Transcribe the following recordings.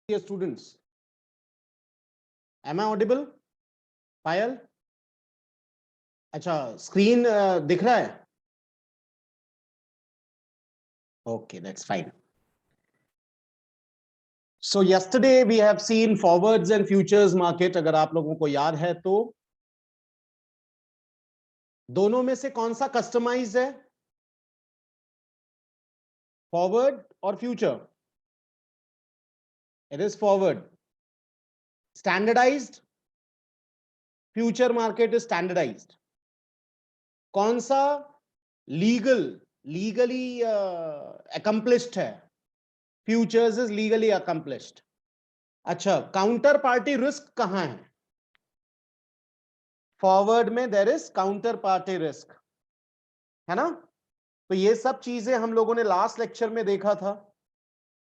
Dear students, am I audible? पायल, अच्छा screen दिख रहा है? Okay, that's fine. So yesterday we have seen forwards and futures market. अगर आप लोगों को याद है तो दोनों में से कौन सा कस्टमाइज्ड है? फॉरवर्ड और future? It is forward. Standardized? Future market is standardized. कौन सा लीगली अकम्प्लिश्ड है? Futures is legally accomplished. अच्छा, काउंटर पार्टी रिस्क कहां है? फॉरवर्ड में there is counter party risk, है ना? तो ये सब चीजें हम लोगों ने लास्ट लेक्चर में देखा था.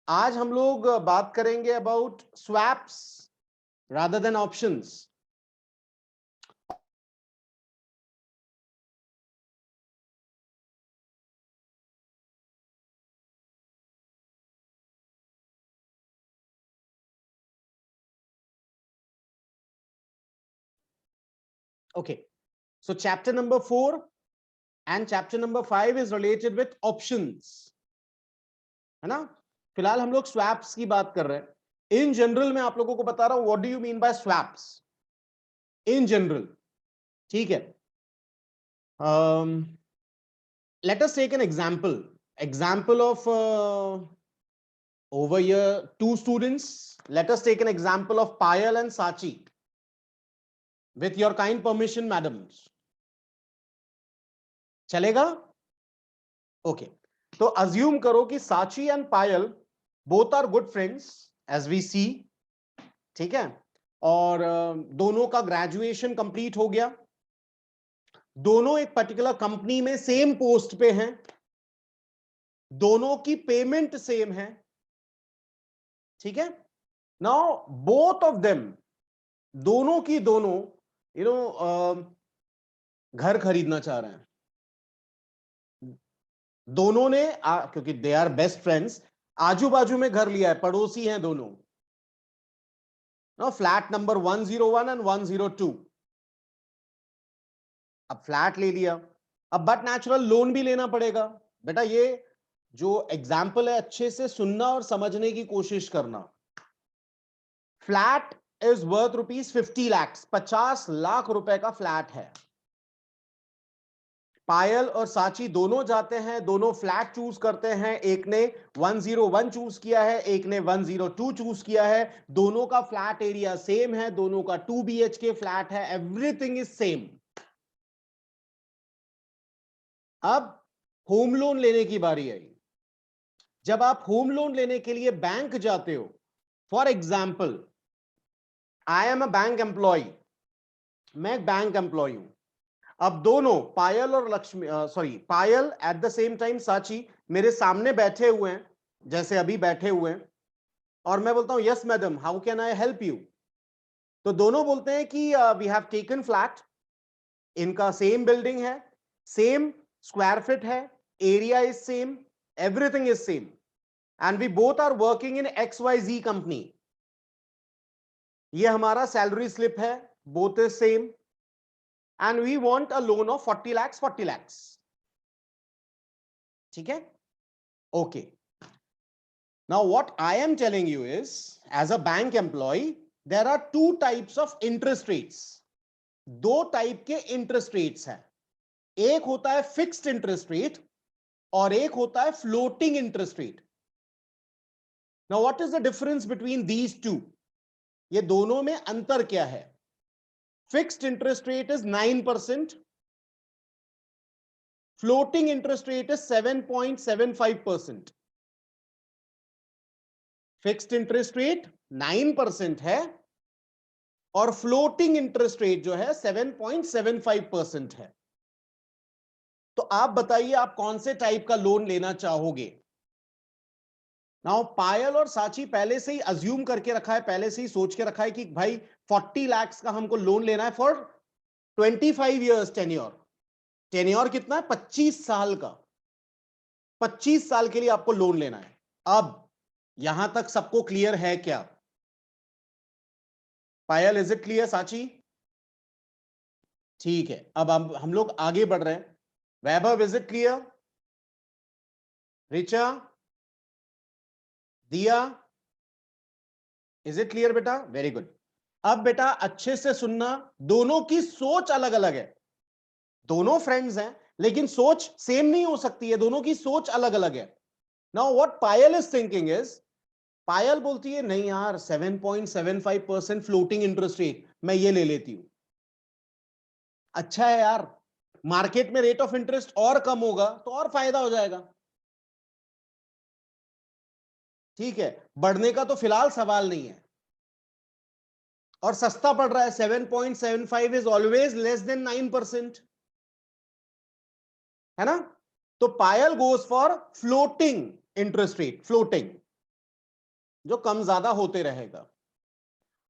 आज हम लोग बात करेंगे about swaps rather than options. Okay, so chapter number 4 and chapter number 5 is related with options, है ना? फिलहाल हम लोग स्वैप्स की बात कर रहे हैं. इन जनरल मैं आप लोगों को बता रहा हूं what do you mean by swaps in general. ठीक है, let us take an example of over here two students. Let us take an example of Payal and Sachi. With your kind permission, madams. चलेगा? Okay. तो assume करो कि Sachi and Payal both are good friends as we see. ठीक है, और दोनों का graduation complete हो गया. दोनों एक पर्टिकुलर कंपनी में सेम पोस्ट पे हैं. दोनों की पेमेंट सेम है. ठीक है. नाउ बोथ ऑफ देम, दोनों की दोनों घर खरीदना चाह रहे हैं. दोनों ने क्योंकि दे आर बेस्ट फ्रेंड्स, आजू बाजू में घर लिया है, पड़ोसी हैं दोनों. Flat number 101 and 102. अब फ्लैट ले लिया. अब बट नेचुरल लोन भी लेना पड़ेगा. बेटा ये जो एग्जाम्पल है अच्छे से सुनना और समझने की कोशिश करना. Flat is worth ₹50 lakhs, 50 lakh रुपए का फ्लैट है. पायल और साची दोनों जाते हैं, दोनों फ्लैट चूज करते हैं. एक ने 101 चूज किया है, एक ने 102 चूज किया है. दोनों का फ्लैट एरिया सेम है, दोनों का 2 BHK फ्लैट है. Everything is same. अब होम लोन लेने की बारी आई. जब आप होम लोन लेने के लिए बैंक जाते हो, for example I am a bank employee, मैं बैंक एम्प्लॉय हूं. अब दोनों पायल और Payal at the same time Sachi मेरे सामने बैठे हुए हैं, जैसे अभी बैठे हुए हैं, और मैं बोलता हूं yes madam, how can I help you. तो दोनों बोलते हैं कि वी हैव टेकन फ्लैट. इनका सेम बिल्डिंग है, सेम स्क्वायर फीट है, area is same, everything is same, and we both are working in XYZ company. ये हमारा सैलरी स्लिप है, both is same, and we want a loan of 40 lakhs. ठीक है? Okay. Now what I am telling you is, as a bank employee, there are two types of interest rates. दो type के interest rates हैं. एक होता है fixed interest rate और एक होता है floating interest rate. Now what is the difference between these two? ये दोनों में अंतर क्या है? Fixed interest rate is 9%. Floating interest rate is 7.75%. Fixed interest rate 9% है और floating interest rate जो है 7.75% है. तो आप बताइए आप कौन से टाइप का लोन लेना चाहोगे? नाउ पायल और साची पहले से ही अज्यूम करके रखा है, पहले से ही सोच के रखा है कि भाई 40 lakhs का हमको लोन लेना है फॉर 25 years टेन्योर. टेन्योर कितना है? 25 साल का. 25 साल के लिए आपको लोन लेना है. अब यहां तक सबको क्लियर है क्या? पायल, इज इट क्लियर? साची, ठीक है। अब हम लोग आगे बढ़ रहे हैं। वैभव, इज इट क्लियर? रिचा, दिया, इज इट क्लियर बेटा? Very good. अब बेटा अच्छे से सुनना, दोनों की सोच अलग अलग है। दोनों फ्रेंड्स हैं लेकिन सोच सेम नहीं हो सकती है, दोनों की सोच अलग अलग है। Now what Payal is thinking is, Payal बोलती है नहीं यार 7.75% फ्लोटिंग इंटरेस्ट रेट, मैं ये ले लेती हूं। अच्छा है यार, मार्केट में रेट ऑफ इंटरेस्ट और कम होगा तो और फायदा हो जाएगा। ठीक है, बढ़ने का तो फिलहाल सवाल नहीं है और सस्ता पड़ रहा है। 7.75 इज ऑलवेज लेस देन 9%, है ना? तो Payal goes for floating interest rate, floating, जो कम ज्यादा होते रहेगा।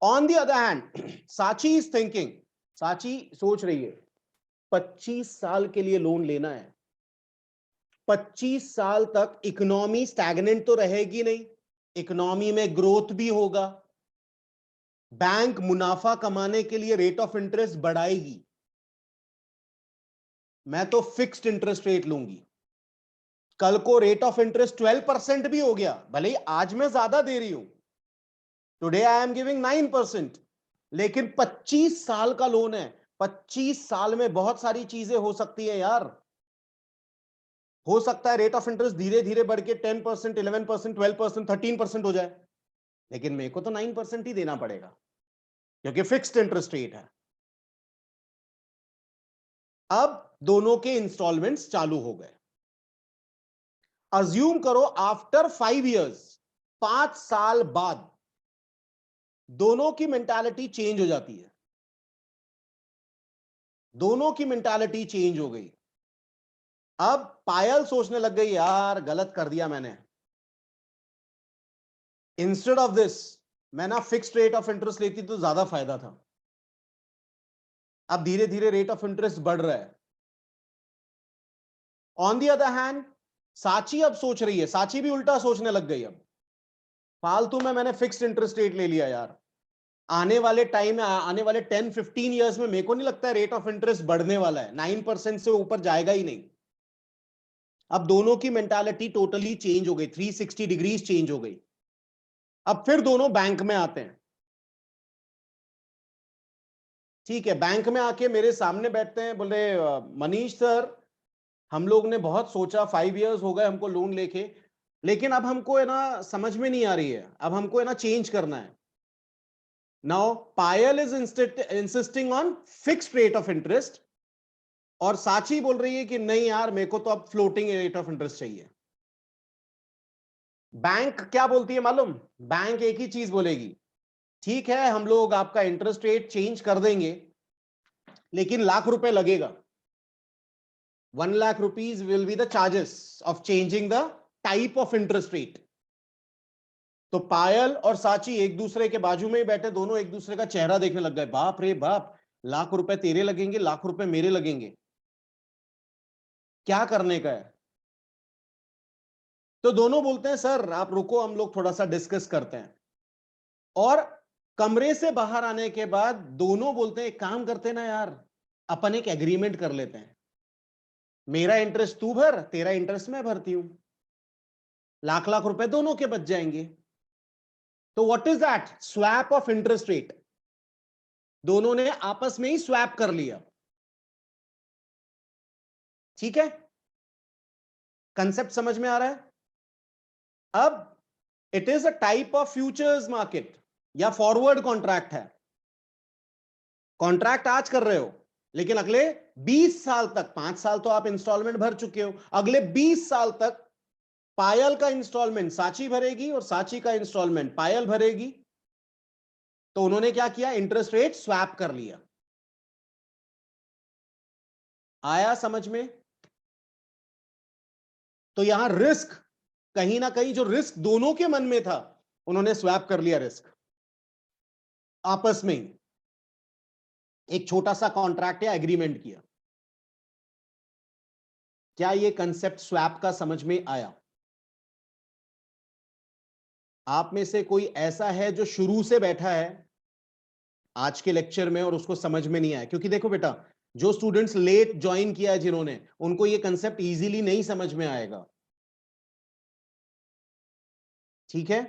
On the other hand Sachi is thinking, Sachi सोच रही है 25 साल के लिए लोन लेना है। 25 साल तक इकोनॉमी स्टैग्नेंट तो रहेगी नहीं, इकोनॉमी में ग्रोथ भी होगा, बैंक मुनाफा कमाने के लिए रेट ऑफ इंटरेस्ट बढ़ाएगी। मैं तो फिक्स्ड इंटरेस्ट रेट लूंगी। कल को रेट ऑफ इंटरेस्ट 12% भी हो गया, भले ही आज मैं ज्यादा दे रही हूं, टुडे आई एम गिविंग 9%, लेकिन 25 साल का लोन है। 25 साल में बहुत सारी चीजें हो सकती है यार। हो सकता है रेट ऑफ इंटरेस्ट धीरे धीरे बढ़ के 10%, 11%, 12%, 13% हो जाए, लेकिन मेरे को तो 9% ही देना पड़ेगा क्योंकि फिक्स्ड इंटरेस्ट रेट है। अब दोनों के इंस्टॉलमेंट्स चालू हो गए। अज्यूम करो आफ्टर 5 इयर्स, 5 साल बाद दोनों की मेंटालिटी चेंज हो जाती है। दोनों की मेंटालिटी चेंज हो गई। अब पायल सोचने लग गई यार गलत कर दिया मैंने, इंस्टेड ऑफ दिस मैं ना फिक्स्ड रेट ऑफ इंटरेस्ट लेती तो ज्यादा फायदा था। अब धीरे धीरे रेट ऑफ इंटरेस्ट बढ़ रहा है। ऑन दी अदर हैंड साची अब सोच रही है, साची भी उल्टा सोचने लग गई। अब फालतू में मैंने फिक्स्ड इंटरेस्ट रेट ले लिया यार, आने वाले टाइम में, आने वाले 10-15 ईयर्स में मेरे को नहीं लगता है रेट ऑफ इंटरेस्ट बढ़ने वाला है, 9% से ऊपर जाएगा ही नहीं। अब दोनों की मेंटालिटी टोटली चेंज हो गई, 360 डिग्रीज चेंज हो गई। अब फिर दोनों बैंक में आते हैं। ठीक है, बैंक में आके मेरे सामने बैठते हैं, बोले मनीष सर, हम लोग ने बहुत सोचा, 5 इयर्स हो गए हमको लोन लेके, लेकिन अब हमको है ना समझ में नहीं आ रही है, अब हमको है ना चेंज करना है। Now Payal is insisting on fixed rate of interest और साची बोल रही है कि नहीं यार मेरे को तो अब फ्लोटिंग रेट ऑफ इंटरेस्ट चाहिए। बैंक क्या बोलती है मालूम? बैंक एक ही चीज बोलेगी, ठीक है हम लोग आपका इंटरेस्ट रेट चेंज कर देंगे लेकिन ₹1,00,000 लगेगा। 1,00,000 rupees will be the charges of changing the type of interest rate. तो पायल और साची एक दूसरे के बाजू में ही बैठे, दोनों एक दूसरे का चेहरा देखने लग गए, बाप रे बाप, ₹1,00,000 तेरे लगेंगे, ₹1,00,000 मेरे लगेंगे, क्या करने का है? तो दोनों बोलते हैं सर आप रुको, हम लोग थोड़ा सा डिस्कस करते हैं। और कमरे से बाहर आने के बाद दोनों बोलते हैं एक काम करते हैं ना यार, अपन एक एग्रीमेंट कर लेते हैं, मेरा इंटरेस्ट तू भर, तेरा इंटरेस्ट मैं भरती हूं, ₹1,00,000 दोनों के बच जाएंगे। तो what is that? Swap of interest rate. दोनों ने आपस में ही स्वैप कर लिया। ठीक है, कंसेप्ट समझ में आ रहा है? अब it is a type of futures market या फॉरवर्ड कॉन्ट्रैक्ट है। कॉन्ट्रैक्ट आज कर रहे हो लेकिन अगले 20 साल तक, 5 साल तो आप इंस्टॉलमेंट भर चुके हो, अगले 20 साल तक पायल का इंस्टॉलमेंट साची भरेगी और साची का इंस्टॉलमेंट पायल भरेगी। तो उन्होंने क्या किया? इंटरेस्ट रेट स्वैप कर लिया। आया समझ में? तो यहां रिस्क, कहीं ना कहीं जो रिस्क दोनों के मन में था, उन्होंने स्वैप कर लिया रिस्क आपस में ही, एक छोटा सा कॉन्ट्रैक्ट या एग्रीमेंट किया। क्या ये कंसेप्ट स्वैप का समझ में आया? आप में से कोई ऐसा है जो शुरू से बैठा है आज के लेक्चर में और उसको समझ में नहीं आया, क्योंकि देखो बेटा, जो स्टूडेंट्स लेट ज्वाइन किया है जिन्होंने, उनको ये कंसेप्ट इजीली नहीं समझ में आएगा। ठीक है,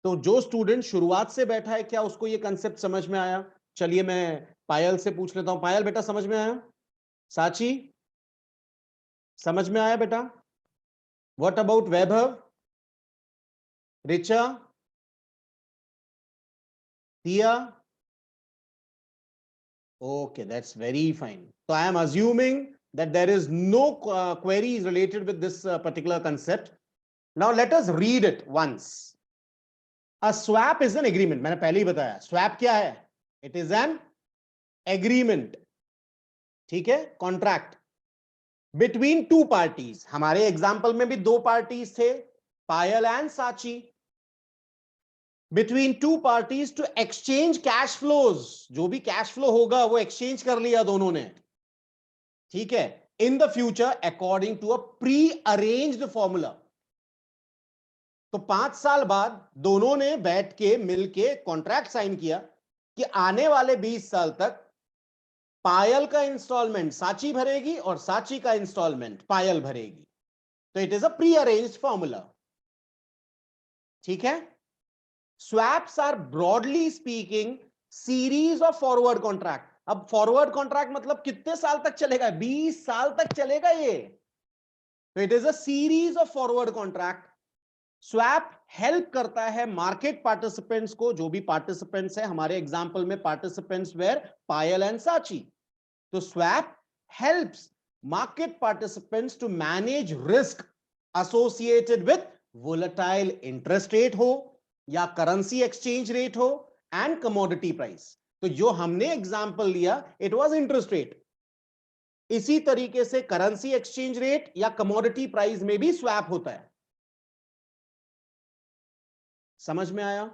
तो जो स्टूडेंट शुरुआत से बैठा है, क्या उसको ये कंसेप्ट समझ में आया? चलिए मैं पायल से पूछ लेता हूं। पायल बेटा, समझ में आया? साची, समझ में आया बेटा? व्हाट अबाउट वैभव, रिचा, दिया? Okay, that's very fine. So I am assuming that there is no queries related with this particular concept. Now let us read it once. A swap is an agreement. मैंने पहले ही बताया swap क्या है? It is an agreement. ठीक है, contract between two parties. हमारे example में भी दो पार्टीज थे, पायल एंड साची. Between two parties to exchange cash flows. जो भी कैश फ्लो होगा वो एक्सचेंज कर लिया दोनों ने. ठीक है, in the future according to a pre arranged formula. तो 5 साल बाद दोनों ने बैठ के मिलके कॉन्ट्रैक्ट साइन किया कि आने वाले 20 साल तक पायल का इंस्टॉलमेंट साची भरेगी और साची का इंस्टॉलमेंट पायल भरेगी. तो it is a pre arranged formula. ठीक है, swaps are broadly speaking series of forward contract. अब फॉरवर्ड कॉन्ट्रैक्ट मतलब कितने साल तक चलेगा? 20 साल तक चलेगा ये. तो it is a series of forward contract. Swap help करता है मार्केट पार्टिसिपेंट्स को, जो भी पार्टिसिपेंट्स है, हमारे एग्जांपल में participants where Payal and Sachi. तो swap helps market participants to manage risk associated with volatile interest rate हो या करेंसी एक्सचेंज रेट हो एंड कमोडिटी प्राइस. तो जो हमने एग्जांपल लिया इट वाज इंटरेस्ट रेट. इसी तरीके से करेंसी एक्सचेंज रेट या कमोडिटी प्राइस में भी स्वैप होता है. समझ में आया?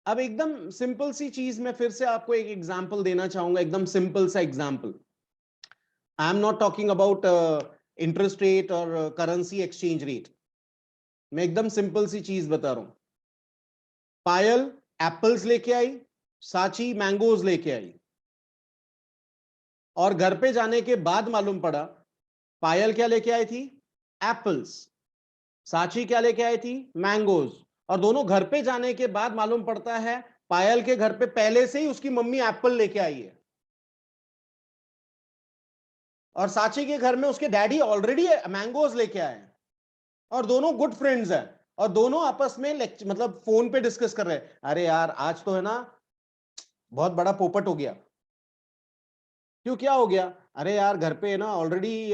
अब एकदम सिंपल सी चीज मैं फिर से आपको एक एग्जांपल देना चाहूंगा, एकदम सिंपल सा example. I am not talking about interest rate और करेंसी एक्सचेंज रेट. मैं एकदम सिंपल सी चीज बता रहा हूं. पायल एप्पल्स लेके आई, साची मैंगोज लेके आई, और घर पे जाने के बाद मालूम पड़ा पायल क्या लेके आई थी? एप्पल्स. साची क्या लेके आई थी? मैंगोज. और दोनों घर पे जाने के बाद मालूम पड़ता है पायल के घर पे पहले से ही उसकी मम्मी एप्पल लेके आई है, और साची के घर में उसके डैडी ऑलरेडी मैंगोज लेके आए हैं, और दोनों गुड फ्रेंड्स हैं, और दोनों आपस में मतलब फोन पे डिस्कस कर रहे हैं, अरे यार आज तो है ना बहुत बड़ा पोपट हो गया. क्यों, क्या हो गया? अरे यार घर पे ना ऑलरेडी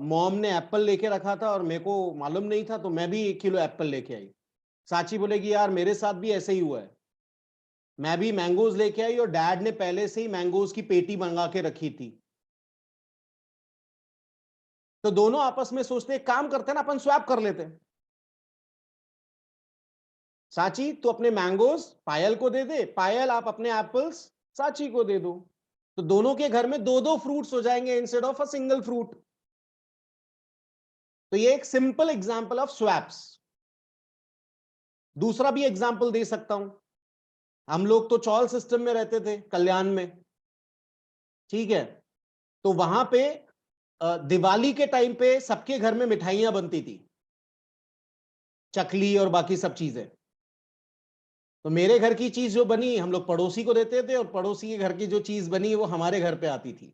मॉम ने एप्पल लेके रखा था और मेरे को मालूम नहीं था, तो मैं भी 1 किलो एप्पल लेके आई. साची बोलेगी यार मेरे साथ भी ऐसे ही हुआ है, मैं भी मैंगोज लेके आई और डैड ने पहले से ही मैंगोज की पेटी मंगा के रखी थी. तो दोनों आपस में सोचते हैं काम करते हैं ना, अपन स्वैप कर लेते हैं. साची तो अपने मैंगोज पायल को दे दे, पायल आप अपने एप्पल्स साची को दे दो. तो दोनों के घर में दो दो फ्रूट्स हो जाएंगे instead of a single fruit. तो ये एक सिंपल एग्जांपल ऑफ स्वैप्स. दूसरा भी एग्जांपल दे सकता हूं. हम लोग तो चॉल सिस्टम में रहते थे कल्याण में. ठीक है, तो वहां पे दिवाली के टाइम पे सबके घर में मिठाइयां बनती थी, चकली और बाकी सब चीजें. तो मेरे घर की चीज जो बनी हम लोग पड़ोसी को देते थे, और पड़ोसी के घर की जो चीज बनी वो हमारे घर पे आती थी.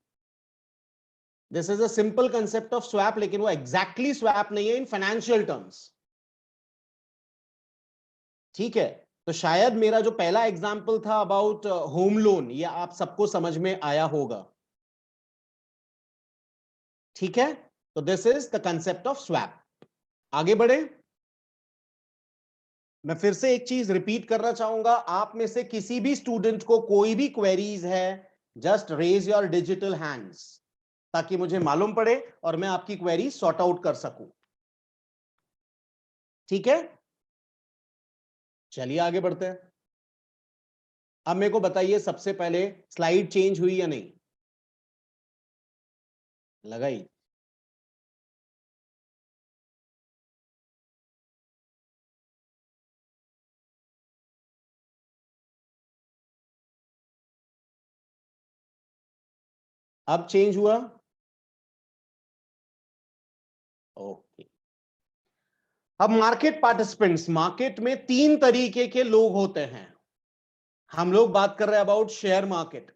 This is a simple concept of swap, लेकिन वो एग्जैक्टली स्वैप नहीं है इन फाइनेंशियल टर्म्स. ठीक है, तो शायद मेरा जो पहला एग्जांपल था अबाउट होम लोन, ये आप सबको समझ में आया होगा. ठीक है, तो this is the concept of swap. आगे बढ़े. मैं फिर से एक चीज रिपीट करना चाहूंगा, आप में से किसी भी स्टूडेंट को कोई भी क्वेरीज है, just raise your digital hands, ताकि मुझे मालूम पड़े और मैं आपकी क्वेरी सॉर्ट आउट कर सकूं. ठीक है, चलिए आगे बढ़ते हैं. अब मेरे को बताइए सबसे पहले, स्लाइड चेंज हुई या नहीं? लगाई. अब चेंज हुआ? ओके। अब मार्केट पार्टिसिपेंट्स, मार्केट में 3 तरीके के लोग होते हैं। हम लोग बात कर रहे हैं about share market.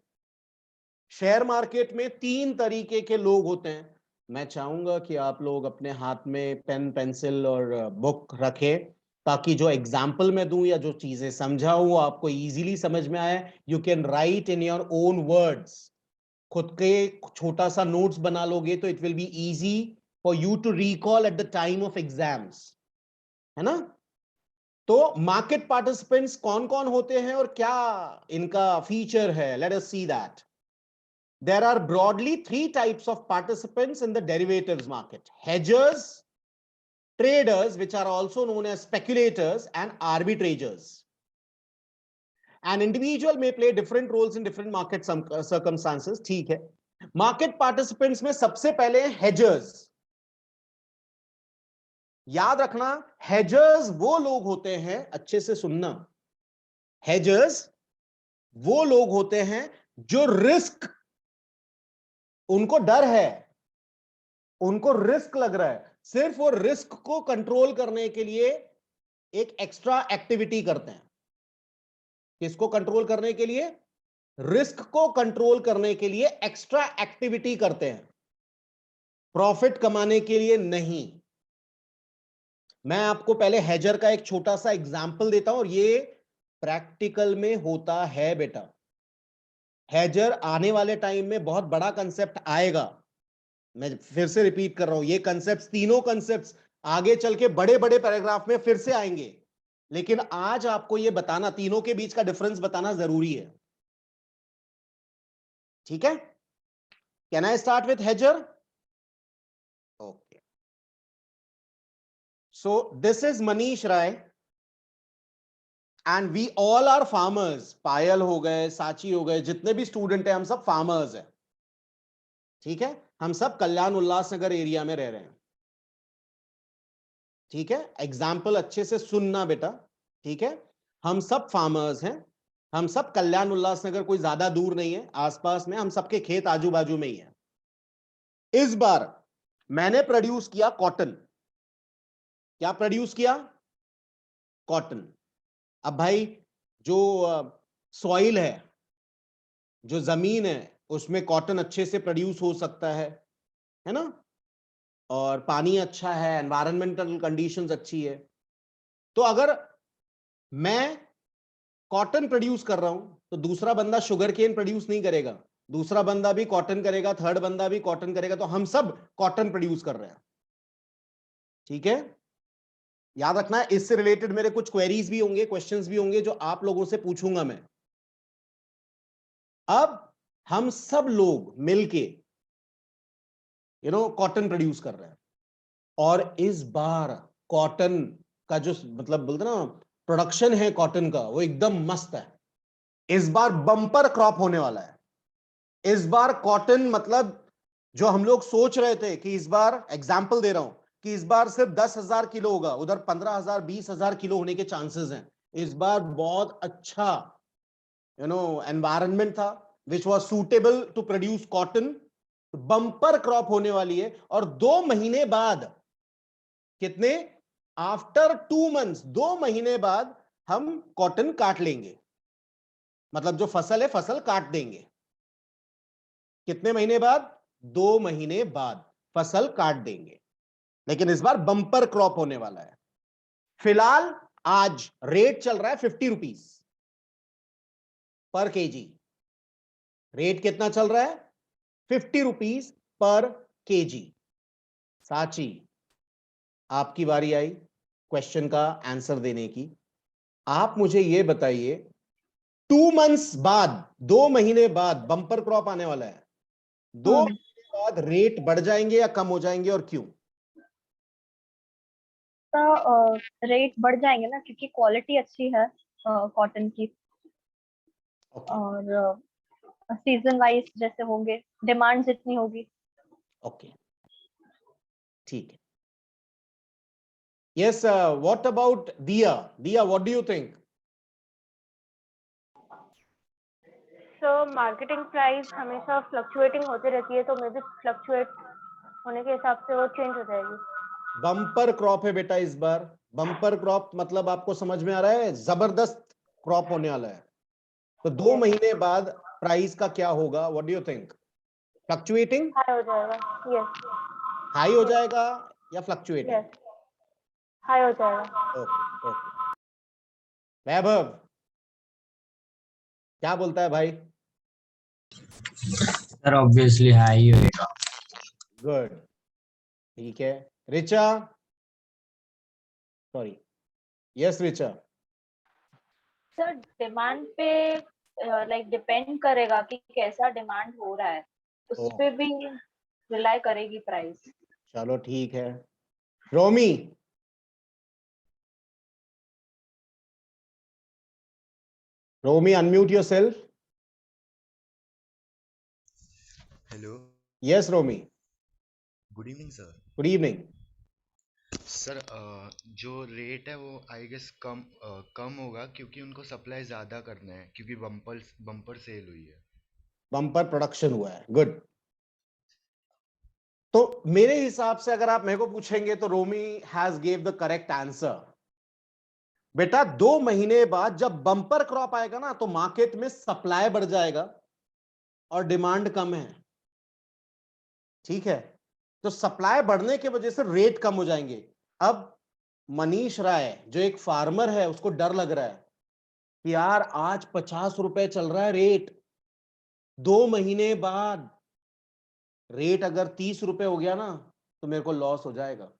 Share market में 3 तरीके के लोग होते हैं। मैं चाहूंगा कि आप लोग अपने हाथ में पेन पेंसिल और बुक रखें, ताकि जो एग्जाम्पल मैं दूं या जो चीजें समझाऊं वो आपको इजीली समझ में आए। You can write in your own words. खुद के छोटा सा नोट्स बना लोगे तो it will be easy for you to recall at the time of exams, है ना? तो मार्केट पार्टिसिपेंट्स कौन कौन होते हैं और क्या इनका फीचर है, let us see that. There are broadly 3 types of participants in the derivatives market: hedgers, traders, which are also known as speculators, and arbitragers. An individual may play different roles in different market circumstances. ठीक है। Market participants में सबसे पहले hedgers। याद रखना, hedgers वो लोग होते हैं, अच्छे से सुनना, hedgers वो लोग होते हैं जो रिस्क, उनको डर है, उनको रिस्क लग रहा है, सिर्फ वो रिस्क को कंट्रोल करने के लिए एक एक्स्ट्रा एक्टिविटी करते हैं। किसको कंट्रोल करने के लिए? रिस्क को कंट्रोल करने के लिए एक्स्ट्रा एक्टिविटी करते हैं, प्रॉफिट कमाने के लिए नहीं। मैं आपको पहले हेजर का एक छोटा सा एग्जांपल देता हूं, और ये प्रैक्टिकल में होता है बेटा। हेजर आने वाले टाइम में बहुत बड़ा कंसेप्ट आएगा। मैं फिर से रिपीट कर रहा हूं, ये कंसेप्ट्स, तीनों कंसेप्ट्स आगे चल के बड़े बड़े पैराग्राफ में फिर से आएंगे, लेकिन आज आपको ये बताना, तीनों के बीच का डिफरेंस बताना जरूरी है। ठीक है? Can I start with hedger? Okay. So this is Manish Rai and we all are farmers. Payal हो गए, साची हो गए, जितने भी स्टूडेंट हैं हम सब फार्मर्स हैं। ठीक है? हम सब कल्याण उल्लासनगर एरिया में रह रहे हैं। ठीक है? एग्जाम्पल अच्छे से सुनना बेटा। ठीक है? हम सब फार्मर्स हैं, हम सब कल्याण उल्लासनगर कोई ज्यादा दूर नहीं है, आसपास में हम सबके खेत आजू बाजू में ही है। इस बार मैंने प्रोड्यूस किया कॉटन। क्या प्रोड्यूस किया? कॉटन। अब भाई, जो सॉइल है, जो जमीन है, उसमें कॉटन अच्छे से प्रोड्यूस हो सकता है ना? और पानी अच्छा है, एनवायरमेंटल कंडीशंस अच्छी है। तो अगर मैं कॉटन प्रोड्यूस कर रहा हूं तो दूसरा बंदा शुगर केन प्रोड्यूस नहीं करेगा, दूसरा बंदा भी कॉटन करेगा, थर्ड बंदा भी कॉटन करेगा, तो हम सब कॉटन प्रोड्यूस कर रहे हैं। ठीक है? याद रखना है, इससे रिलेटेड मेरे कुछ क्वेरीज भी होंगे, क्वेश्चंस भी होंगे जो आप लोगों से पूछूंगा मैं। अब हम सब लोग मिलके कॉटन प्रोड्यूस कर रहे हैं, और इस बार कॉटन का जो मतलब बोलते ना प्रोडक्शन है कॉटन का, वो एकदम मस्त है। इस बार बम्पर क्रॉप होने वाला है। इस बार कॉटन मतलब, जो हम लोग सोच रहे थे कि इस बार, एग्जाम्पल दे रहा हूं, कि इस बार सिर्फ 10,000 किलो होगा, उधर 15,000 20,000 किलो होने के चांसेस हैं। इस बार बहुत अच्छा एनवायरनमेंट था which was suitable to produce cotton. Bumper crop होने वाली है, और 2 महीने बाद, कितने, आफ्टर 2 मंथ्स, 2 महीने बाद हम कॉटन काट लेंगे। मतलब जो फसल है, फसल काट देंगे। कितने महीने बाद? 2 महीने बाद फसल काट देंगे। लेकिन इस बार बम्पर क्रॉप होने वाला है। फिलहाल आज रेट चल रहा है 50 रुपीज पर केजी। रेट कितना चल रहा है? 50 रुपीज पर केजी। साची, आपकी बारी आई क्वेश्चन का आंसर देने की। आप मुझे यह बताइए, 2 मंथ्स बाद, 2 महीने बाद बम्पर क्रॉप आने वाला है, 2 महीने बाद रेट बढ़ जाएंगे या कम हो जाएंगे, और क्यों? तो रेट बढ़ जाएंगे ना, क्योंकि क्वालिटी अच्छी है कॉटन की। ओके। और सीजन वाइज जैसे होंगे, डिमांड जितनी होगी। ओके, ठीक है। यस, व्हाट अबाउट दिया? दिया, what do you think? So marketing price हमेशा फ्लक्चुएटिंग होती रहती है, तो मे बी फ्लक्चुएट होने के हिसाब से वो चेंज हो जाएगी। बम्पर क्रॉप है बेटा इस बार। बम्पर क्रॉप मतलब आपको समझ में आ रहा है, जबरदस्त क्रॉप होने वाला है। तो 2 महीने बाद प्राइस का क्या होगा? What do you think? Fluctuating, high हो जाएगा। यस। हाई हो जाएगा या फ्लक्चुएटिंग? यस, हाई हो जाएगा। Okay okay. वैभव क्या बोलता है भाई? सर ऑब्वियसली हाई होएगा। गुड, ठीक है। Richa, sorry, yes Richa. Sir demand पे लाइक डिपेंड करेगा कि कैसा डिमांड हो रहा है, उस ओ, पे भी रिलाई करेगी प्राइस। चलो ठीक है। Romi, Romi unmute yourself. Hello, yes Romi, good evening sir. Good evening. Sir जो रेट है वो आई गेस कम होगा क्योंकि उनको सप्लाई ज़्यादा करना है क्योंकि बम्पर सेल हुई है। बम्पर प्रोडक्शन हुआ है, गुड। तो मेरे हिसाब से अगर आप मेरे को पूछेंगे तो Romi has give the correct answer. बेटा 2 महीने बाद जब बम्पर क्रॉप आएगा ना, तो मार्केट में सप्लाई बढ़ जाएगा और डिमांड कम है, ठीक है। तो सप्लाई बढ़ने की वजह से रेट कम हो जाएंगे। अब मनीष राय जो एक फार्मर है, उसको डर लग रहा है कि यार आज 50 रुपए चल रहा है रेट, 2 महीने बाद रेट अगर 30 रुपए हो गया ना, तो मेरे को लॉस हो जाएगा।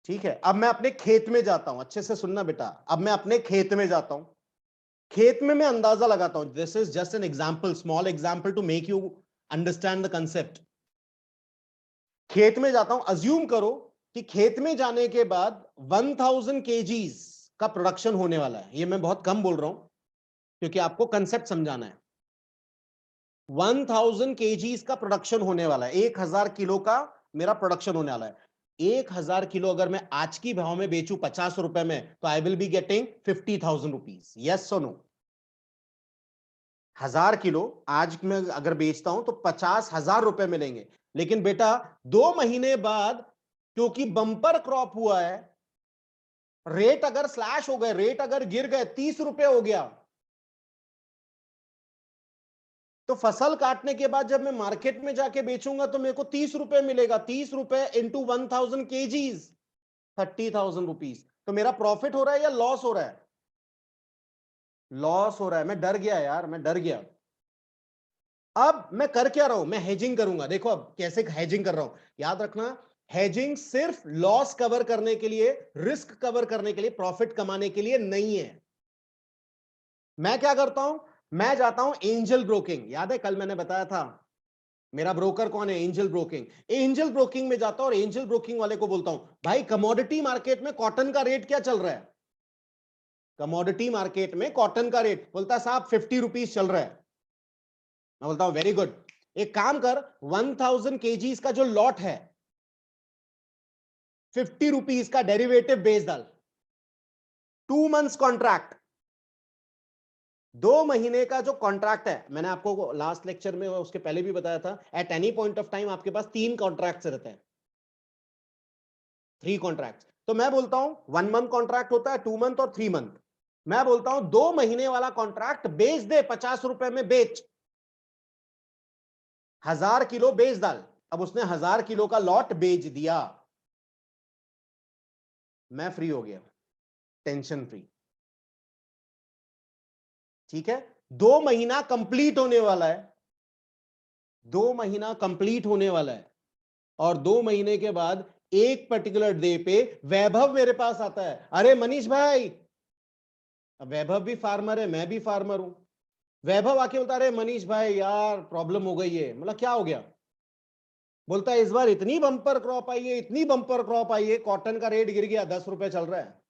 ठीक है, अब मैं अपने खेत में जाता हूं, अच्छे से सुनना बेटा। अब मैं अपने खेत में जाता हूं, खेत में मैं अंदाजा लगाता हूं। This is just an example, small example to make you understand the concept. खेत में जाता हूं, अज्यूम करो कि खेत में जाने के बाद 1000 केजीज का प्रोडक्शन होने वाला है। ये मैं बहुत कम बोल रहा हूं क्योंकि आपको कंसेप्ट समझाना है। 1000 केजीज का प्रोडक्शन होने वाला है, 1000 किलो का मेरा प्रोडक्शन होने वाला है। 1000 किलो अगर मैं आज की भाव में बेचूं 50 रुपए में, तो I will be getting 50,000 rupees. Yes और नो? 1000 किलो आज में अगर बेचता हूं तो 50,000 रुपए मिलेंगे। लेकिन बेटा 2 महीने बाद, क्योंकि बम्पर क्रॉप हुआ है, रेट अगर स्लैश हो गए, रेट अगर गिर गए, 30 रुपए हो गया, तो फसल काटने के बाद जब मैं मार्केट में जाके बेचूंगा तो मेरे को 30 रुपए मिलेगा। 30 रुपए इंटू 1000 केजीज, 30,000 रुपीज। तो मेरा प्रॉफिट हो रहा है या लॉस हो रहा है? लॉस हो रहा है। मैं डर गया यार, मैं डर गया। अब मैं कर क्या रहा हूं? मैं हेजिंग करूंगा। देखो अब कैसे हेजिंग कर रहा हूं, याद रखना। हेजिंग सिर्फ लॉस कवर करने के लिए, रिस्क कवर करने के लिए, प्रॉफिट कमाने के लिए नहीं है। मैं क्या करता हूं? मैं जाता हूं एंजल ब्रोकिंग। याद है कल मैंने बताया था मेरा ब्रोकर कौन है? Angel broking. एंजल ब्रोकिंग में जाता हूं और एंजल ब्रोकिंग वाले को बोलता हूं, भाई कमोडिटी मार्केट में कॉटन का रेट क्या चल रहा है? कमोडिटी मार्केट में कॉटन का रेट, बोलता है साहब 50 रुपीज चल रहा है। मैं बोलता हूं वेरी गुड, एक काम कर, 1000 केजीज का जो लॉट है, 50 रुपीज का डेरिवेटिव बेच डाल। 2 मंथ्स कॉन्ट्रैक्ट, 2 महीने का जो कॉन्ट्रैक्ट है, मैंने आपको लास्ट लेक्चर में उसके पहले भी बताया था, at any point of time आपके पास 3 कॉन्ट्रैक्ट रहते हैं, 3 कॉन्ट्रैक्ट। तो मैं बोलता हूं 1 मंथ कॉन्ट्रैक्ट होता है, 2 मंथ और 3 मंथ। मैं बोलता हूं 2 महीने वाला कॉन्ट्रैक्ट बेच दे, 50 रुपए में बेच, 1000 किलो बेच डाल। अब उसने 1000 किलो का लॉट बेच दिया, मैं फ्री हो गया, टेंशन फ्री। ठीक है, 2 महीना कंप्लीट होने वाला है, 2 महीना कंप्लीट होने वाला है। और 2 महीने के बाद एक पर्टिकुलर डे पे वैभव मेरे पास आता है, अरे मनीष भाई। अब वैभव भी फार्मर है, मैं भी फार्मर हूं। वैभव आके बोलता, अरे मनीष भाई यार प्रॉब्लम हो गई है। मतलब क्या हो गया? बोलता है इस बार इतनी बम्पर क्रॉप आई है, इतनी बम्पर क्रॉप आई है, कॉटन का रेट गिर गया, 10 रुपए चल रहा है।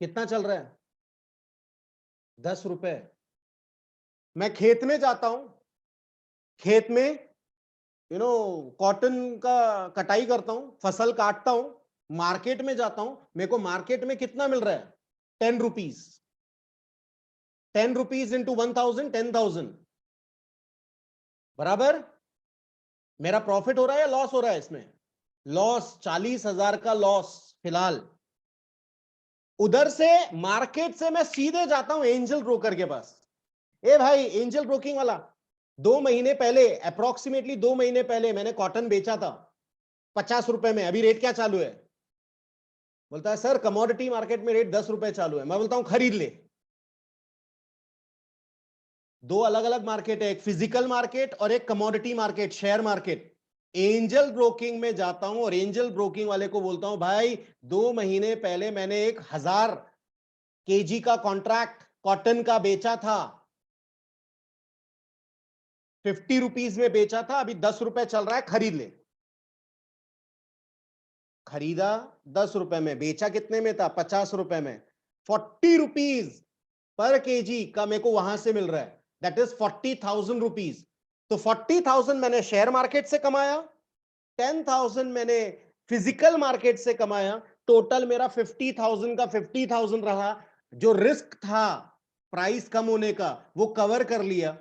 कितना चल रहा है? 10 रुपए। मैं खेत में जाता हूं, खेत में कॉटन का कटाई करता हूं, फसल काटता हूं, मार्केट में जाता हूं, मेरे को मार्केट में कितना मिल रहा है? ₹10, 10 rupees into 1000, 10,000 बराबर। मेरा प्रॉफिट हो रहा है या लॉस हो रहा है इसमें? लॉस, 40,000 का लॉस फिलहाल। उधर से मार्केट से मैं सीधे जाता हूं एंजल ब्रोकर के पास। ए भाई एंजल ब्रोकिंग वाला, 2 महीने पहले, अप्रोक्सीमेटली 2 महीने पहले मैंने कॉटन बेचा था 50 रुपए में, अभी रेट क्या चालू है? बोलता है सर कमोडिटी मार्केट में रेट 10 रुपए चालू है। मैं बोलता हूं खरीद ले। दो अलग अलग मार्केट है, एक फिजिकल मार्केट और एक commodity market, share market. Angel broking में जाता हूं और एंजल ब्रोकिंग वाले को बोलता हूं भाई 2 महीने पहले मैंने 1000 केजी का कॉन्ट्रैक्ट कॉटन का बेचा था, 50 रुपीज में बेचा था, अभी 10 रुपए चल रहा है, खरीद ले। खरीदा 10 रुपए में, बेचा कितने में था? 50 रुपए में। 40 रुपीज पर केजी का मेरे को वहां से मिल रहा है, दैट इज 40,000 रुपीज। तो 40,000 मैंने शेयर मार्केट से कमाया, 10,000 मैंने फिजिकल मार्केट से कमाया, टोटल मेरा 50,000 का 50,000 रहा। जो रिस्क था प्राइस कम होने का वो कवर कर लिया।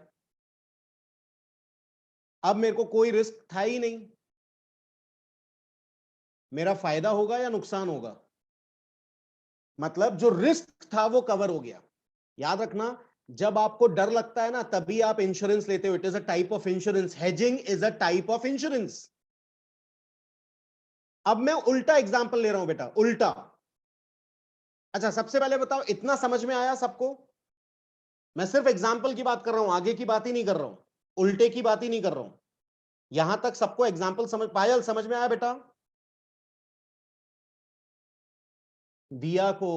अब मेरे को कोई रिस्क था ही नहीं। मेरा फायदा होगा या नुकसान होगा? मतलब जो रिस्क था वो कवर हो गया। याद रखना, जब आपको डर लगता है ना तभी आप इंश्योरेंस लेते हो। It is a type of insurance, hedging is a type of insurance. अब मैं उल्टा एग्जांपल ले रहा हूं बेटा, उल्टा। अच्छा सबसे पहले बताओ इतना समझ में आया सबको? मैं सिर्फ एग्जांपल की बात कर रहा हूं, आगे की बात ही नहीं कर रहा हूं, उल्टे की बात ही नहीं कर रहा हूं। यहां तक सबको एग्जांपल समझ, पायल समझ में आया बेटा? दिया को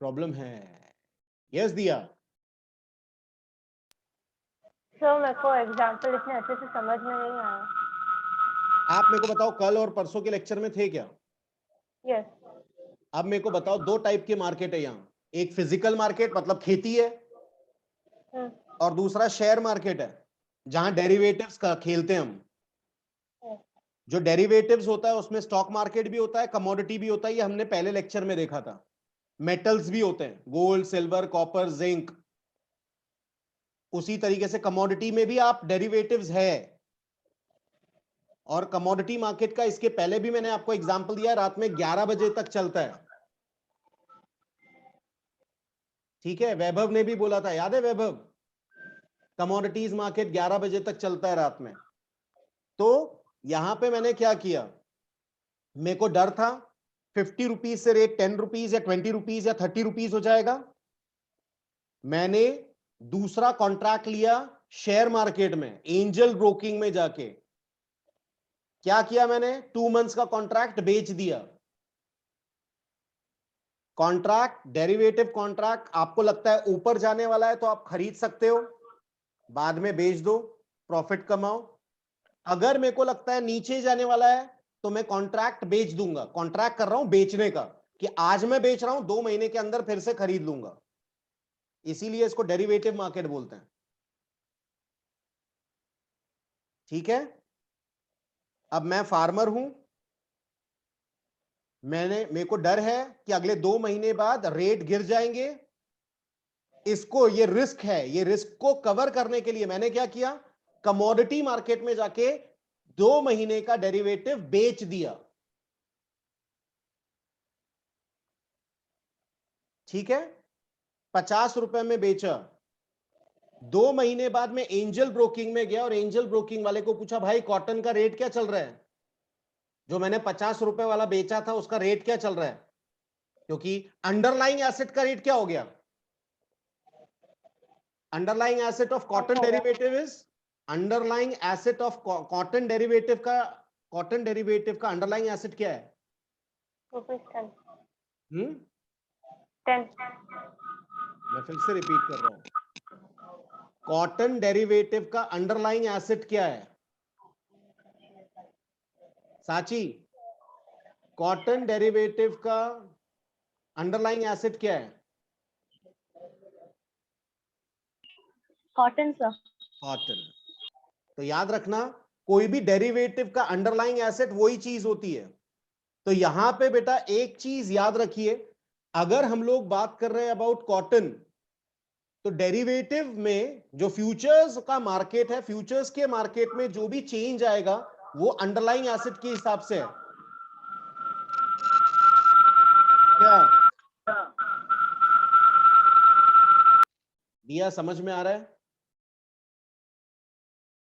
प्रॉब्लम है। यस दिया। सर मेरे को एग्जांपल इतने अच्छे से समझ में नहीं आया। आप मेरे को बताओ कल और परसों के लेक्चर में थे क्या? यस। अब मेरे को बताओ, दो टाइप के मार्केट है यहाँ, एक फिजिकल मार्केट मतलब खेती है, और दूसरा शेयर मार्केट है जहां डेरिवेटिव्स का खेलते हैं हम। जो डेरिवेटिव्स होता है उसमें स्टॉक मार्केट भी होता है, कमोडिटी भी होता है, ये हमने पहले लेक्चर में देखा था। मेटल्स भी होते हैं, गोल्ड, सिल्वर, कॉपर, जिंक। उसी तरीके से कमोडिटी में भी आप डेरिवेटिव्स है। और कमोडिटी मार्केट का इसके पहले भी मैंने आपको एग्जांपल दिया, रात में 11 बजे तक चलता है। ठीक है, वैभव ने भी बोला था, याद है वैभव? कमोडिटीज मार्केट 11 बजे तक चलता है रात में। तो यहां पे मैंने क्या किया, मेरे को डर था 50 रुपीज से रेट 10 रुपीज या 20 रुपीज या 30 रुपीज हो जाएगा। मैंने दूसरा कॉन्ट्रैक्ट लिया शेयर मार्केट में, एंजल ब्रोकिंग में जाके। क्या किया मैंने? 2 मंथ्स का कॉन्ट्रैक्ट बेच दिया। कॉन्ट्रैक्ट, डेरिवेटिव कॉन्ट्रैक्ट, आपको लगता है ऊपर जाने वाला है तो आप खरीद सकते हो, बाद में बेच दो, प्रॉफिट कमाओ। अगर मेरे को लगता है नीचे जाने वाला है तो मैं कॉन्ट्रैक्ट बेच दूंगा। कॉन्ट्रैक्ट कर रहा हूं बेचने का, कि आज मैं बेच रहा हूं, 2 महीने के अंदर फिर से खरीद लूंगा। इसीलिए इसको डेरिवेटिव मार्केट बोलते हैं। ठीक है, अब मैं फार्मर हूं, मेरे को डर है कि अगले 2 महीने बाद रेट गिर जाएंगे। इसको, ये रिस्क है, ये रिस्क को कवर करने के लिए मैंने क्या किया, कमोडिटी मार्केट में जाके 2 महीने का डेरिवेटिव बेच दिया। ठीक है, 50 रुपए में बेचा। 2 महीने बाद में एंजल ब्रोकिंग में गया और एंजल ब्रोकिंग वाले को पूछा, भाई कॉटन का रेट क्या चल रहा है? जो मैंने 50 रुपए वाला बेचा था उसका रेट क्या चल रहा है? क्योंकि अंडरलाइंग एसेट का रेट क्या हो गया? Underlying asset of cotton derivative is, underlying asset of cotton derivative का, कॉटन डेरिवेटिव का अंडरलाइंग एसेट क्या है? ₹10. हम्म, 10. मैं फिर से रिपीट कर रहा हूं, कॉटन डेरिवेटिव का अंडरलाइंग एसेट क्या है? साची, कॉटन डेरिवेटिव का अंडरलाइंग एसेट क्या है? Cotton sir. कॉटन। तो याद रखना, कोई भी डेरिवेटिव का अंडरलाइंग एसेट वही चीज होती है। तो यहां पे बेटा एक चीज याद रखिए, अगर हम लोग बात कर रहे हैं अबाउट कॉटन, तो डेरिवेटिव में जो फ्यूचर्स का मार्केट है, फ्यूचर्स के मार्केट में जो भी चेंज आएगा वो अंडरलाइंग एसेट के हिसाब से है। क्या दिया समझ में आ रहा है?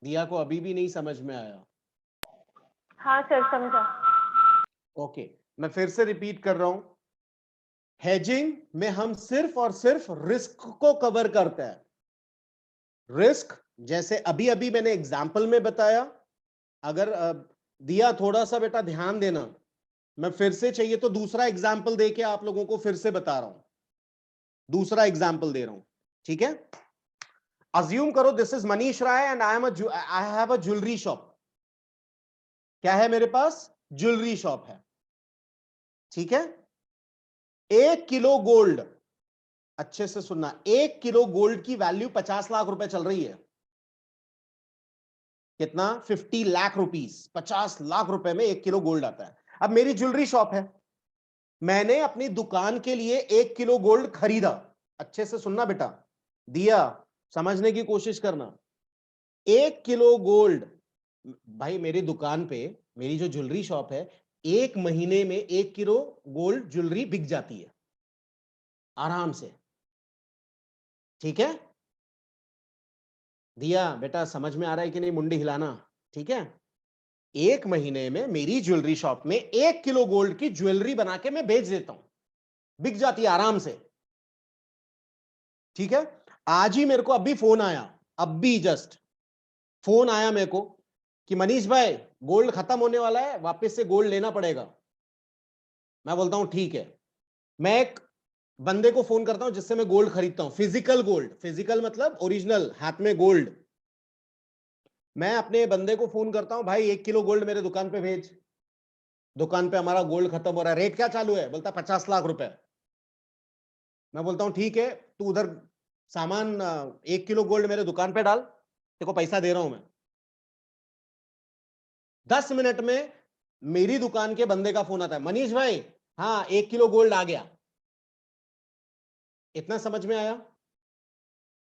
दिया को अभी भी नहीं समझ में आया? हाँ सर, समझा। ओके, मैं फिर से रिपीट कर रहा हूं, हेजिंग में हम सिर्फ और सिर्फ रिस्क को कवर करते हैं। रिस्क जैसे अभी अभी मैंने एग्जाम्पल में बताया, अगर दिया थोड़ा सा बेटा ध्यान देना, मैं फिर से चाहिए तो दूसरा एग्जाम्पल देके आप लोगों को फिर से बता रहा हूं, दूसरा एग्जाम्पल दे रहा हूं, ठीक है? अज्यूम करो this is Manish Rai and I have a jewellery shop. क्या है मेरे पास? ज्वेलरी शॉप है, ठीक है? 1 किलो गोल्ड, अच्छे से सुनना, 1 किलो गोल्ड की वैल्यू 50 लाख रुपए चल रही है। कितना? 50 लाख रुपीस, 50 लाख रुपए में 1 किलो गोल्ड आता है। अब मेरी ज्वेलरी शॉप है, मैंने अपनी दुकान के लिए 1 किलो गोल्ड खरीदा। अच्छे से सुनना बेटा, दिया समझने की कोशिश करना। 1 किलो गोल्ड, भाई मेरी दुकान पे, मेरी जो ज्वेलरी शॉप है, 1 महीने में 1 किलो गोल्ड ज्वेलरी बिक जाती है आराम से, ठीक है? दिया बेटा समझ में आ रहा है कि नहीं? मुंडी हिलाना, ठीक है? 1 महीने में मेरी ज्वेलरी शॉप में 1 किलो गोल्ड की ज्वेलरी बना के मैं बेच देता हूं, बिक जाती है आराम से, ठीक है? आज ही मेरे को अभी फोन आया, अभी जस्ट फोन आया मेरे को कि मनीष भाई गोल्ड खत्म होने वाला है, वापस से गोल्ड लेना पड़ेगा। मैं बोलता हूं ठीक है। मैं एक बंदे को फोन करता हूं जिससे मैं गोल्ड खरीदता हूं, फिजिकल गोल्ड, फिजिकल मतलब ओरिजिनल हाथ में गोल्ड। मैं अपने बंदे को फोन करता हूं, भाई 1 किलो गोल्ड मेरे दुकान पे भेज, दुकान पे हमारा गोल्ड खत्म हो रहा है, रेट क्या चालू है? बोलता 50 लाख रुपए। मैं बोलता हूं ठीक है, तू उधर सामान 1 किलो गोल्ड मेरे दुकान पे डाल, तेरे को पैसा दे रहा हूं मैं। 10 मिनट में मेरी दुकान के बंदे का फोन आता है, मनीष भाई हाँ 1 किलो गोल्ड आ गया। इतना समझ में आया?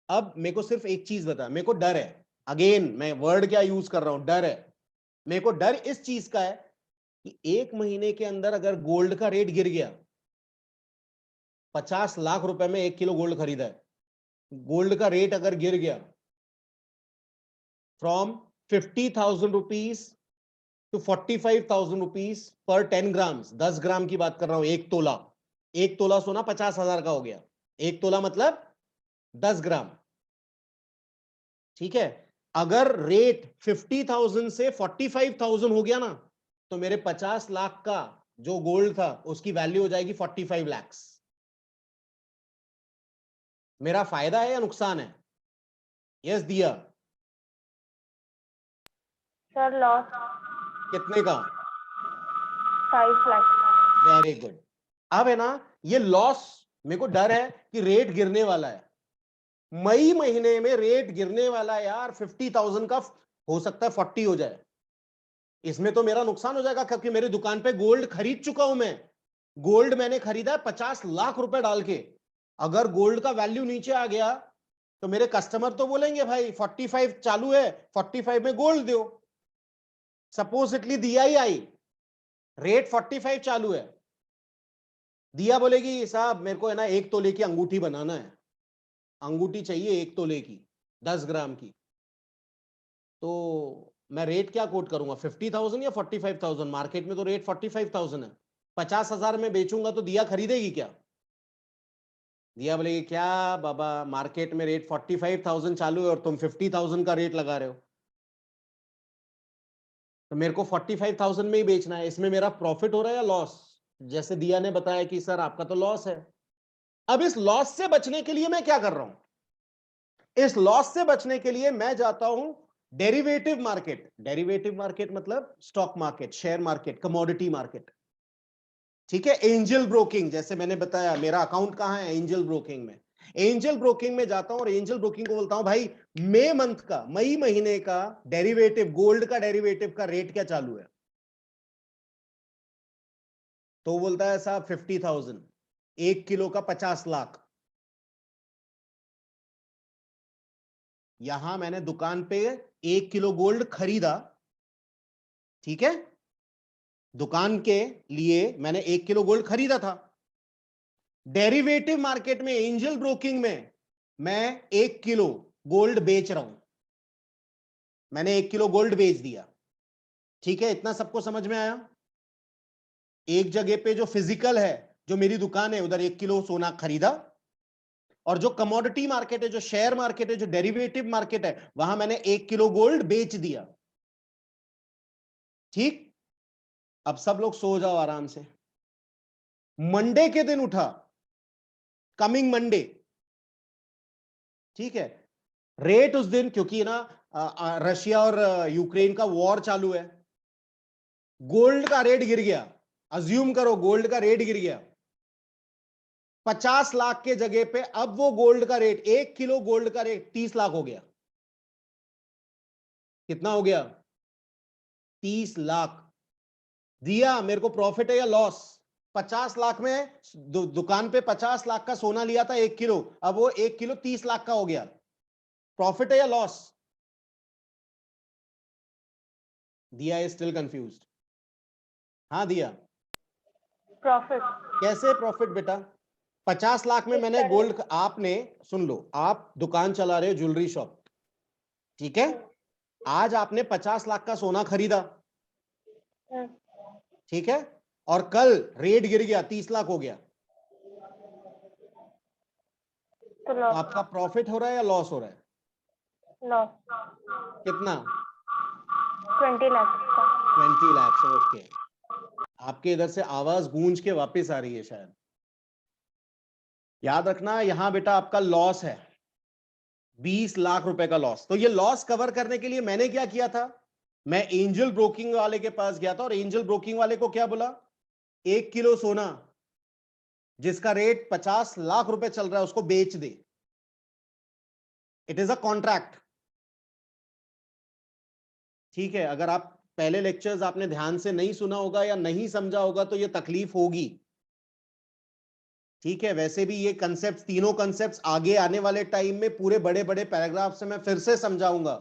अब मेरे को सिर्फ एक चीज बता, मेरे को डर है, अगेन मैं वर्ड क्या यूज कर रहा हूं, डर है। मेरे को डर इस चीज का है कि 1 महीने के अंदर अगर गोल्ड का रेट गिर गया, 50 लाख रुपए में 1 किलो गोल्ड खरीदा है, गोल्ड का रेट अगर गिर गया from 50,000 rupees to 45,000 rupees per 10 grams, 10 ग्राम की बात कर रहा हूं, 1 तोला, 1 तोला सोना 50,000 का हो गया, 1 तोला मतलब 10 ग्राम, ठीक है? अगर रेट 50,000 से 45,000 हो गया ना, तो मेरे 50 लाख का जो गोल्ड था उसकी वैल्यू हो जाएगी 45 लाख। मेरा फायदा है या नुकसान है? यस दिया? सर लॉस कितने का? 5 लाख। Very good. अब है ना, ये लॉस, मेरे को डर है कि रेट गिरने वाला है, मई महीने में रेट गिरने वाला है यार, 50,000 का हो सकता है 40 हो जाए। इसमें तो मेरा नुकसान हो जाएगा क्योंकि मेरी दुकान पे गोल्ड खरीद चुका हूं मैं, गोल्ड मैंने खरीदा 50 लाख रुपए डाल के। अगर गोल्ड का वैल्यू नीचे आ गया तो मेरे कस्टमर तो बोलेंगे भाई 45 चालू है, 45 में गोल्ड दो। सपोजिटली दिया ही आई, रेट 45 चालू है, दिया बोलेगी साहब मेरे को है ना 1 तोले की अंगूठी बनाना है, अंगूठी चाहिए 1 तोले की 10 ग्राम की, तो मैं रेट क्या कोट करूंगा, 50,000 या 45,000? मार्केट में तो रेट 45,000 है, 50,000 में बेचूंगा तो दिया खरीदेगी क्या? दिया बोलेगी क्या बाबा, मार्केट में रेट 45,000 चालू है और तुम 50,000 का रेट लगा रहे हो, तो मेरे को 45,000 में ही बेचना है, इसमें मेरा प्रॉफिट हो रहा है या लॉस? जैसे दिया ने बताया कि सर आपका तो लॉस है। अब इस लॉस से बचने के लिए मैं क्या कर रहा हूं? इस लॉस से बचने के लिए मैं जाता हूं डेरिवेटिव मार्केट। डेरिवेटिव मार्केट मतलब stock market, share market, commodity market, ठीक है? एंजल ब्रोकिंग, जैसे मैंने बताया मेरा अकाउंट कहां है, एंजल ब्रोकिंग में। एंजल ब्रोकिंग में जाता हूं और एंजल ब्रोकिंग को बोलता हूं भाई मई मंथ का, मई महीने का डेरिवेटिव, गोल्ड का डेरिवेटिव का रेट क्या चालू है? तो बोलता है साहब 50,000। 1 किलो का 50 लाख। यहां मैंने दुकान पे 1 किलो गोल्ड खरीदा, ठीक है, दुकान के लिए मैंने 1 किलो गोल्ड खरीदा था। डेरिवेटिव मार्केट में, एंजल ब्रोकिंग में मैं 1 किलो गोल्ड बेच रहा हूं, मैंने 1 किलो गोल्ड बेच दिया, ठीक है, इतना सबको समझ में आया। एक जगह पे जो फिजिकल है, जो मेरी दुकान है, उधर 1 किलो सोना खरीदा, और जो कमोडिटी मार्केट है, जो शेयर मार्केट है, जो डेरिवेटिव मार्केट है, वहां मैंने 1 किलो गोल्ड बेच दिया, ठीक। अब सब लोग सो जाओ आराम से। मंडे के दिन उठा, कमिंग मंडे, ठीक है, रेट उस दिन, क्योंकि ना रशिया और यूक्रेन का वॉर चालू है, गोल्ड का रेट गिर गया। अज्यूम करो गोल्ड का रेट गिर गया 50 लाख के जगह पे, अब वो गोल्ड का रेट, 1 किलो गोल्ड का रेट 30 लाख हो गया। कितना हो गया? 30 लाख। दिया, मेरे को प्रॉफिट है या लॉस? 50 लाख में दुकान पे 50 लाख का सोना लिया था 1 किलो, अब वो 1 किलो 30 लाख का हो गया, प्रॉफिट है या लॉस? दिया इज स्टिल कंफ्यूज्ड। हाँ दिया, प्रॉफिट। कैसे प्रॉफिट बेटा? 50 लाख में मैंने गोल्ड, आपने सुन लो, आप दुकान चला रहे हो ज्वेलरी शॉप, ठीक है, आज आपने 50 लाख का सोना खरीदा, ठीक है, और कल रेट गिर गया 30 लाख हो गया, तो तो लॉस। आपका प्रॉफिट हो रहा है या लॉस हो रहा है? लॉस। कितना? 20 लाख का। 20 लाख। ओके, आपके इधर से आवाज गूंज के वापस आ रही है शायद। याद रखना, यहां बेटा आपका लॉस है 20 लाख रुपए का लॉस। तो ये लॉस कवर करने के लिए मैंने क्या किया था, मैं एंजल ब्रोकिंग वाले के पास गया था, और एंजल ब्रोकिंग वाले को क्या बोला, 1 किलो सोना जिसका रेट 50 लाख रुपए चल रहा है उसको बेच दे। इट इज अ कॉन्ट्रैक्ट, ठीक है। अगर आप पहले लेक्चर्स आपने ध्यान से नहीं सुना होगा या नहीं समझा होगा तो ये तकलीफ होगी, ठीक है। वैसे भी ये कंसेप्ट, तीनों कंसेप्ट आगे आने वाले टाइम में पूरे बड़े बड़े पैराग्राफ से मैं फिर से समझाऊंगा,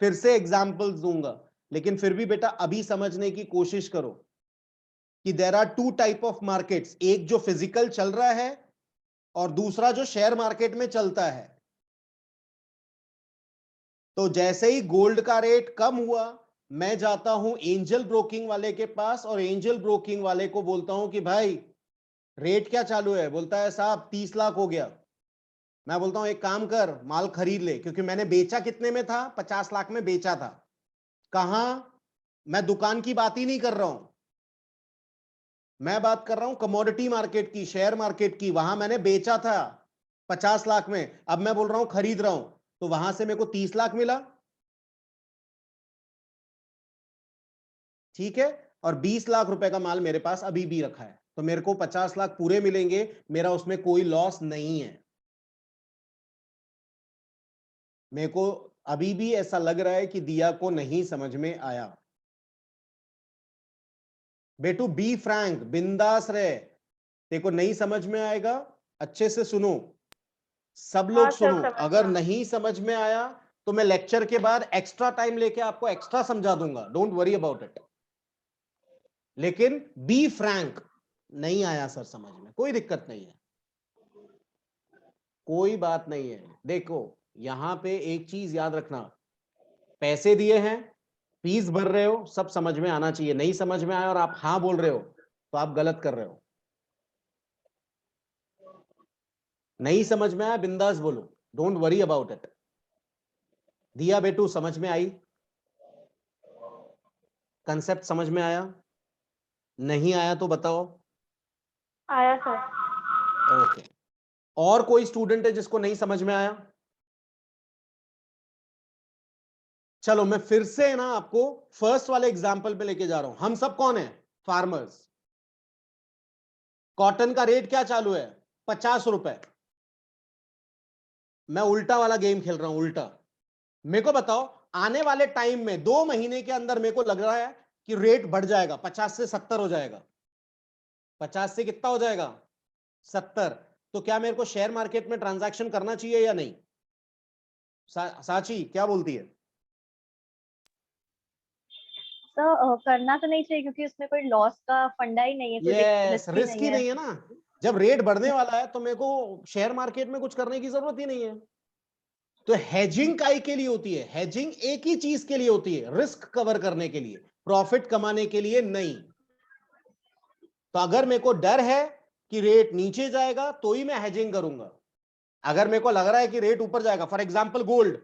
फिर से एग्जाम्पल्स दूंगा, लेकिन फिर भी बेटा अभी समझने की कोशिश करो कि there are 2 type of markets, एक जो फिजिकल चल रहा है और दूसरा जो शेयर मार्केट में चलता है। तो जैसे ही गोल्ड का रेट कम हुआ, मैं जाता हूं एंजल ब्रोकिंग वाले के पास, और एंजल ब्रोकिंग वाले को बोलता हूं कि भाई रेट क्या चालू है? बोलता है साहब 30 लाख हो गया। मैं बोलता हूं एक काम कर, माल खरीद ले, क्योंकि मैंने बेचा कितने में था? 50 लाख में बेचा था। कहां? मैं दुकान की बात ही नहीं कर रहा हूं, मैं बात कर रहा हूं कमोडिटी मार्केट की, शेयर मार्केट की। वहां मैंने बेचा था 50 लाख में, अब मैं बोल रहा हूं खरीद रहा हूं, तो वहां से मेरे को 30 लाख मिला, ठीक है, और 20 लाख रुपए का माल मेरे पास अभी भी रखा है, तो मेरे को 50 लाख पूरे मिलेंगे, मेरा उसमें कोई लॉस नहीं है। मेरे को अभी भी ऐसा लग रहा है कि दिया को नहीं समझ में आया। बेटू बी फ्रैंक, बिंदास रहे, तेरे को नहीं समझ में आएगा, अच्छे से सुनो, सब लोग हाँ सर, सुनो। समझ अगर गया। नहीं समझ में आया तो मैं लेक्चर के बाद एक्स्ट्रा टाइम लेके आपको एक्स्ट्रा समझा दूंगा, डोंट वरी अबाउट इट। लेकिन बी फ्रैंक, नहीं आया सर समझ में, कोई दिक्कत नहीं है, कोई बात नहीं है। देखो यहां पे एक चीज याद रखना, पैसे दिए हैं, फीस भर रहे हो, सब समझ में आना चाहिए। नहीं समझ में आया और आप हाँ बोल रहे हो तो आप गलत कर रहे हो। नहीं समझ में आया बिंदास बोलो, डोंट वरी अबाउट इट। दिया बेटू समझ में आई? कंसेप्ट समझ में आया? नहीं आया तो बताओ। आया सर। ओके, और कोई स्टूडेंट है जिसको नहीं समझ में आया? चलो मैं फिर से ना आपको फर्स्ट वाले एग्जांपल पे लेके जा रहा हूं। हम सब कौन है? फार्मर्स। कॉटन का रेट क्या चालू है? 50 रुपए। मैं उल्टा वाला गेम खेल रहा हूं, उल्टा। मेरे को बताओ, आने वाले टाइम में 2 महीने के अंदर मेरे को लग रहा है कि रेट बढ़ जाएगा, 50 से 70 हो जाएगा। 50 से कितना हो जाएगा? 70, तो क्या मेरे को शेयर मार्केट में ट्रांजैक्शन करना चाहिए या नहीं? साची क्या बोलती है? तो करना तो नहीं चाहिए क्योंकि उसमें कोई लॉस का फंडा ही नहीं है, कोई यस, रिस्क ही रिस्क ही नहीं है। नहीं है ना। जब रेट बढ़ने वाला है तो मेरे को शेयर मार्केट में कुछ करने की जरूरत ही नहीं है। तो हेजिंग काय के लिए होती है? हेजिंग एक ही चीज के लिए होती है, रिस्क कवर करने के लिए, प्रॉफिट कमाने के लिए नहीं। तो अगर मेरे को डर है कि रेट नीचे जाएगा तो ही मैं हेजिंग करूंगा। अगर मेरे को लग रहा है कि रेट ऊपर जाएगा, फॉर एग्जांपल गोल्ड,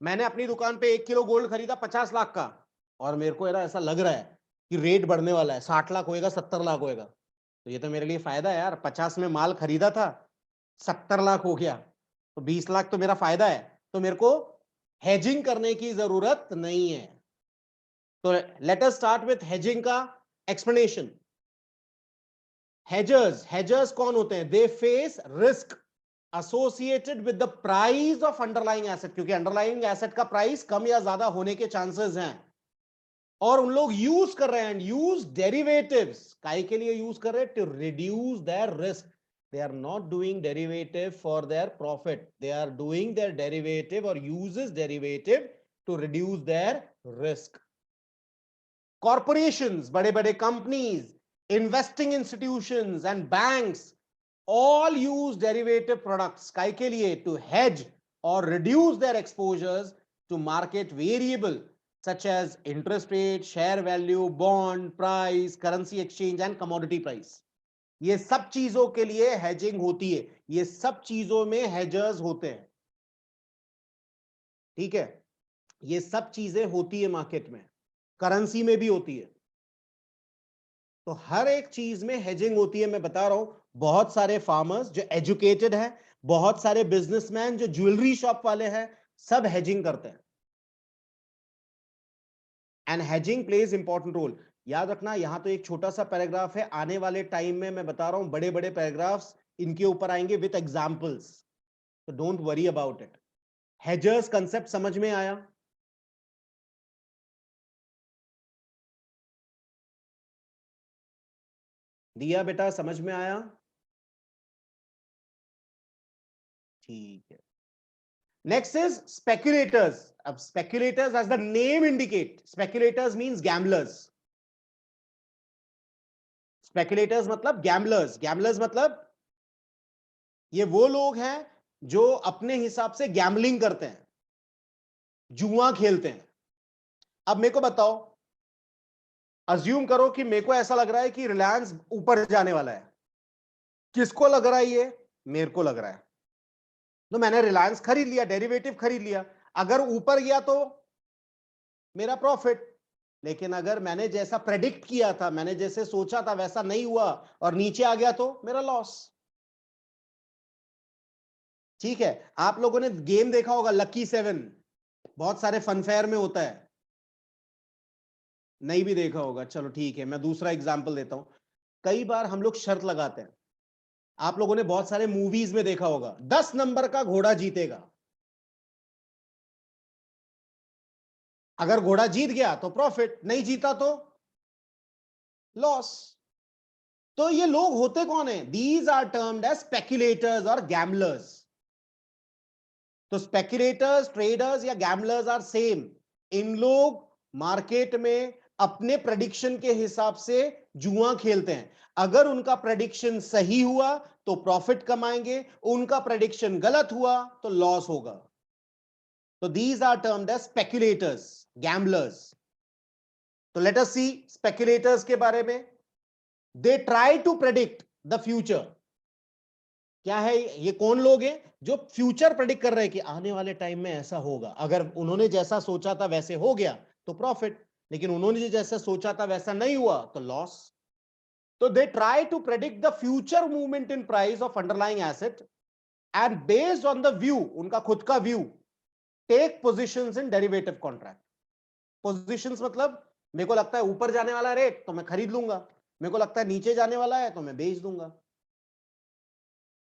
मैंने अपनी दुकान पे 1 किलो गोल्ड खरीदा 50 लाख का, और मेरे को ऐसा लग रहा है कि रेट बढ़ने वाला है, 60 लाख होएगा, 70 लाख होएगा, तो ये तो मेरे लिए फायदा है यार। 50 में माल खरीदा था, 70 लाख हो गया, तो 20 लाख तो मेरा फायदा है। तो मेरे को हेजिंग करने की जरूरत नहीं है। तो let us start with hedging का एक्सप्लेनेशन। हेजर्स कौन होते हैं? They face risk associated with the price of underlying asset, क्योंकि अंडरलाइंग एसेट का प्राइस कम या ज्यादा होने के चांसेस हैं, और उन लोग यूज कर रहे हैं, यूज डेरिवेटिव्स। काय के लिए यूज कर रहे हैं? To reduce their risk. They are not doing derivative for their profit. They are doing their derivative or uses derivative to reduce their risk. Corporations, bade companies, investing institutions and banks all use derivative products काय के लिए? To hedge or reduce their exposures to market variable such as interest rate, share value, bond price, currency exchange and commodity price. ये सब चीजों के लिए hedging होती है, ये सब चीजों में हेजर्स होते हैं। ठीक है, ये सब चीजें होती है मार्केट में, करेंसी में भी होती है। तो हर एक चीज में हेजिंग होती है। मैं बता रहा हूं, बहुत सारे फार्मर्स जो एजुकेटेड हैं, बहुत सारे बिजनेसमैन जो ज्वेलरी शॉप वाले हैं, सब हेजिंग करते हैं। And hedging plays important role. याद रखना, यहां तो एक छोटा सा पैराग्राफ है, आने वाले टाइम में मैं बता रहा हूं बड़े बड़े पैराग्राफ्स इनके ऊपर आएंगे विथ एग्जांपल्स, तो don't worry about it. Hedgers concept समझ में आया? दिया बेटा, समझ में आया? ठीक है। Next is speculators. अब speculators, as the name indicate, speculators means gamblers. Speculators मतलब गैम्बलर्स। गैम्बलर्स मतलब ये वो लोग हैं जो अपने हिसाब से गैम्बलिंग करते हैं, जुआ खेलते हैं। अब मेरे को बताओ, अज्यूम करो कि मेरे को ऐसा लग रहा है कि रिलायंस ऊपर जाने वाला है। किसको लग रहा है ये? मेरे को लग रहा है, तो मैंने रिलायंस खरीद लिया, डेरिवेटिव खरीद लिया। अगर ऊपर गया तो मेरा प्रॉफिट, लेकिन अगर मैंने जैसा प्रेडिक्ट किया था, मैंने जैसे सोचा था वैसा नहीं हुआ और नीचे आ गया तो मेरा लॉस। ठीक है, आप लोगों ने गेम देखा होगा लकी 7, बहुत सारे फनफेयर में होता है। नहीं भी देखा होगा, चलो ठीक है, मैं दूसरा एग्जांपल देता हूं। कई बार हम लोग शर्त लगाते हैं, आप लोगों ने बहुत सारे मूवीज में देखा होगा, 10 नंबर का घोड़ा जीतेगा। अगर घोड़ा जीत गया तो प्रॉफिट, नहीं जीता तो लॉस। तो ये लोग होते कौन है? दीज आर टर्म्ड एज स्पेक्युलेटर्स और गैम्बलर्स। तो स्पेक्युलेटर्स, ट्रेडर्स या गैम्बलर्स आर सेम। इन लोग मार्केट में अपने प्रेडिक्शन के हिसाब से जुआ खेलते हैं। अगर उनका प्रेडिक्शन सही हुआ तो प्रॉफिट कमाएंगे, उनका प्रेडिक्शन गलत हुआ तो लॉस होगा। तो these are termed as speculators, gamblers. तो लेट अस सी स्पेक्युलेटर्स के बारे में। They try to predict the future. क्या है ये? कौन लोग हैं जो फ्यूचर प्रेडिक्ट कर रहे हैं कि आने वाले टाइम में ऐसा होगा। अगर उन्होंने जैसा सोचा था वैसे हो गया तो प्रॉफिट, लेकिन उन्होंने जैसा सोचा था वैसा नहीं हुआ तो लॉस। तो they try to predict the future movement in price of underlying asset and based on the view, उनका खुद का view, take positions in derivative contract. Positions मतलब मेरे को लगता है ऊपर जाने वाला रेट तो मैं खरीद लूंगा, मेरे को लगता है नीचे जाने वाला है तो मैं बेच दूंगा।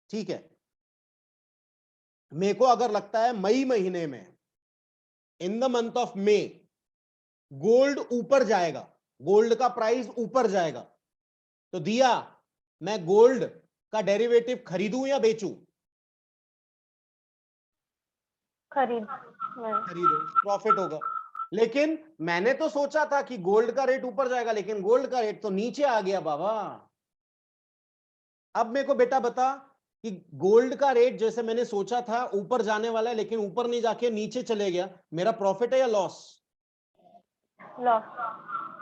ठीक है, मेरे को अगर लगता है मई महीने में, in the month of May, gold ऊपर जाएगा, गोल्ड का प्राइस ऊपर जाएगा, तो दिया मैं गोल्ड का डेरिवेटिव खरीदूं या बेचूं? खरीदो, प्रॉफिट होगा। लेकिन मैंने तो सोचा था कि गोल्ड का रेट ऊपर जाएगा, लेकिन गोल्ड का रेट तो नीचे आ गया बाबा। अब मेरे को बेटा बता कि गोल्ड का रेट जैसे मैंने सोचा था ऊपर जाने वाला है, लेकिन ऊपर नहीं जाके नीचे चले गया, मेरा प्रॉफिट है या loss? Loss.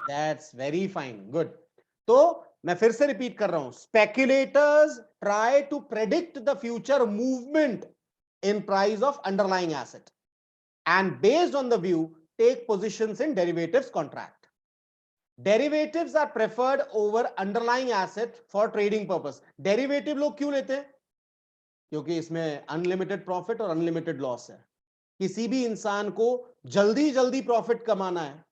That's very fine, good. तो मैं फिर से रिपीट कर रहा हूं, speculators try to predict the future movement in price of underlying asset and based on the view take positions in derivatives contract. Derivatives are preferred over underlying asset for trading purpose. Derivative लोग क्यों लेते हैं? क्योंकि इसमें unlimited profit और unlimited loss है। किसी भी इंसान को जल्दी जल्दी प्रॉफिट कमाना है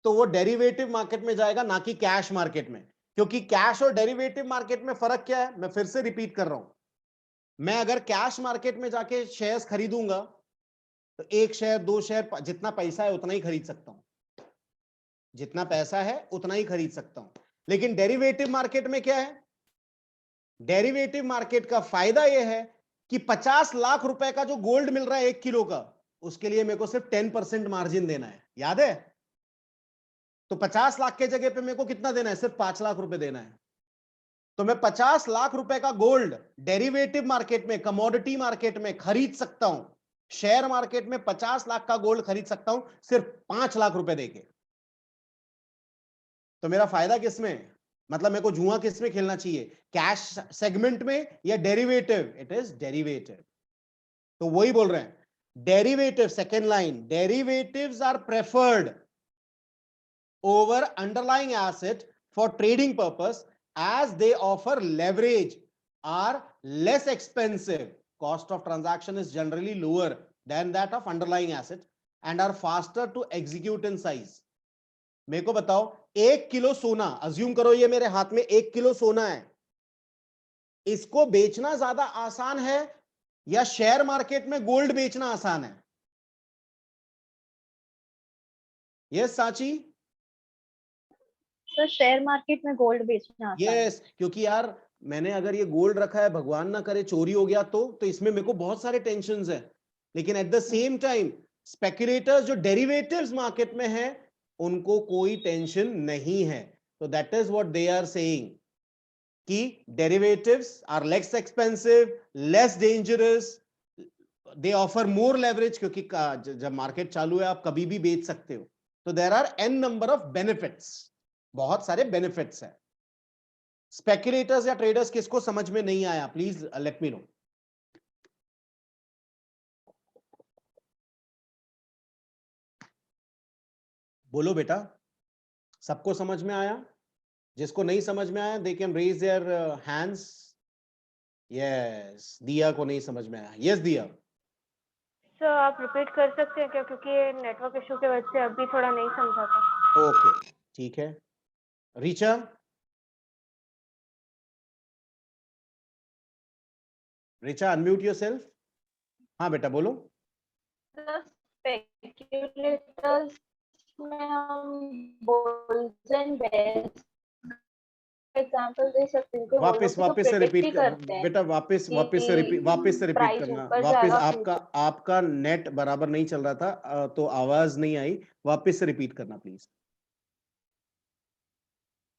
तो वो डेरिवेटिव मार्केट में जाएगा, ना कि कैश मार्केट में। क्योंकि कैश और डेरिवेटिव मार्केट में फर्क क्या है, मैं फिर से रिपीट कर रहा हूं। मैं अगर कैश मार्केट में जाके शेयर्स खरीदूंगा तो एक शेयर, दो शेयर, जितना पैसा है उतना ही खरीद सकता हूं, जितना पैसा है उतना ही खरीद सकता हूं। लेकिन डेरिवेटिव मार्केट में क्या है? डेरिवेटिव मार्केट का फायदा यह है कि 50 लाख रुपए का जो गोल्ड मिल रहा है 1 किलो का, उसके लिए मेरे को सिर्फ 10% मार्जिन देना है, याद है? तो 50 लाख के जगह पे मेरे को कितना देना है? सिर्फ 5 लाख रुपए देना है। तो मैं 50 लाख रुपए का गोल्ड डेरिवेटिव मार्केट में, कमोडिटी मार्केट में खरीद सकता हूं। शेयर मार्केट में 50 लाख का गोल्ड खरीद सकता हूं सिर्फ 5 लाख रुपए देके। तो मेरा फायदा किसमें, मतलब मेरे को जुआ किसमें खेलना चाहिए, कैश सेगमेंट में या डेरिवेटिव? It is derivative. तो वही बोल रहे हैं, derivative, second line, derivatives are preferred over underlying asset for trading purpose as they offer leverage, are less expensive, cost of transaction is generally lower than that of underlying asset and are faster to execute in size. मेरे को बताओ, 1 kilo सोना, assume करो ये मेरे हाथ में 1 kilo सोना है, इसको बेचना ज्यादा आसान है या शेयर मार्केट में गोल्ड बेचना आसान है? यस साची? तो शेयर मार्केट में गोल्ड बेचना आसान है। यस, क्योंकि यार मैंने अगर ये गोल्ड रखा है, भगवान ना करे चोरी हो गया तो इसमें मेरे को बहुत सारे टेंशन्स हैं। लेकिन एट द सेम टाइम स्पेक्युलेटर्स जो डेरिवेटिव्स मार्केट में हैं उनको कोई टेंशन नहीं है। तो that is what they are saying कि derivatives are less expensive, less dangerous, they offer more leverage, क्योंकि जब मार्केट चालू है आप कभी भी बेच सकते हो। तो there are an number of benefits, बहुत सारे बेनिफिट्स हैं। स्पेक्युलेटर्स या ट्रेडर्स किसको समझ में नहीं आया, प्लीज लेट मी नो। बोलो बेटा, सबको समझ में आया? जिसको नहीं समझ में आया they can raise their hands. Yes, Diya को नहीं समझ में आया। यस दिया। सर आप रिपीट कर सकते हैं क्या, क्योंकि ये नेटवर्क इशू के वजह से अभी थोड़ा नहीं समझा था। ओके ठीक है। रीचा? Richa unmute yourself. हाँ बेटा बोलो। स्पेक्युलेटर्स में हम बुल्स एंड बेयर्स एग्जांपल दे सकते हैं कि वो लोग भी तो वापस से प्रेडिक्ट ही रिपीट कर करते हैं बेटा, वापस से रिपीट प्राइस करना। ऊपर वापस जाएगा आपका नेट बराबर नहीं चल रहा था तो आवाज नहीं आई, वापस से रिपीट करना प्लीज।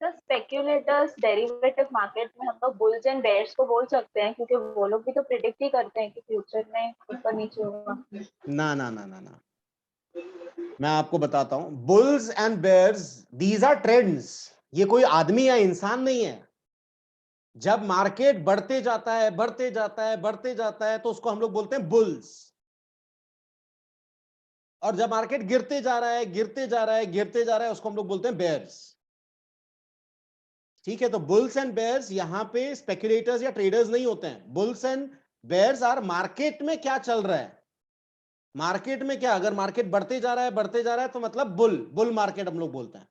तो स्पेक्युलेटर्स डेरिवेटिव मार्केट में हम लोग बुल्स एंड बेयर्स को बोल सकते हैं क्योंकि वो लोग भी तो प्रेडिक्ट ही करते हैं कि फ्यूचर में ऊपर नीचे होगा। ना ना ना ना ना, मैं आपको बताता हूं, bulls and bears these are trends. ये कोई आदमी या इंसान नहीं है। जब मार्केट बढ़ते जाता है बढ़ते जाता है बढ़ते जाता है तो उसको हम लोग बोलते हैं बुल्स, और जब मार्केट गिरते जा रहा है गिरते जा रहा है गिरते जा रहा है उसको हम लोग बोलते हैं बेयर्स। ठीक है, तो बुल्स एंड बेयर्स यहां पे स्पेक्युलेटर्स या ट्रेडर्स नहीं होते हैं। Bulls and bears are market में क्या चल रहा है, मार्केट में क्या, अगर मार्केट बढ़ते जा रहा है तो मतलब बुल मार्केट हम लोग बोलते हैं।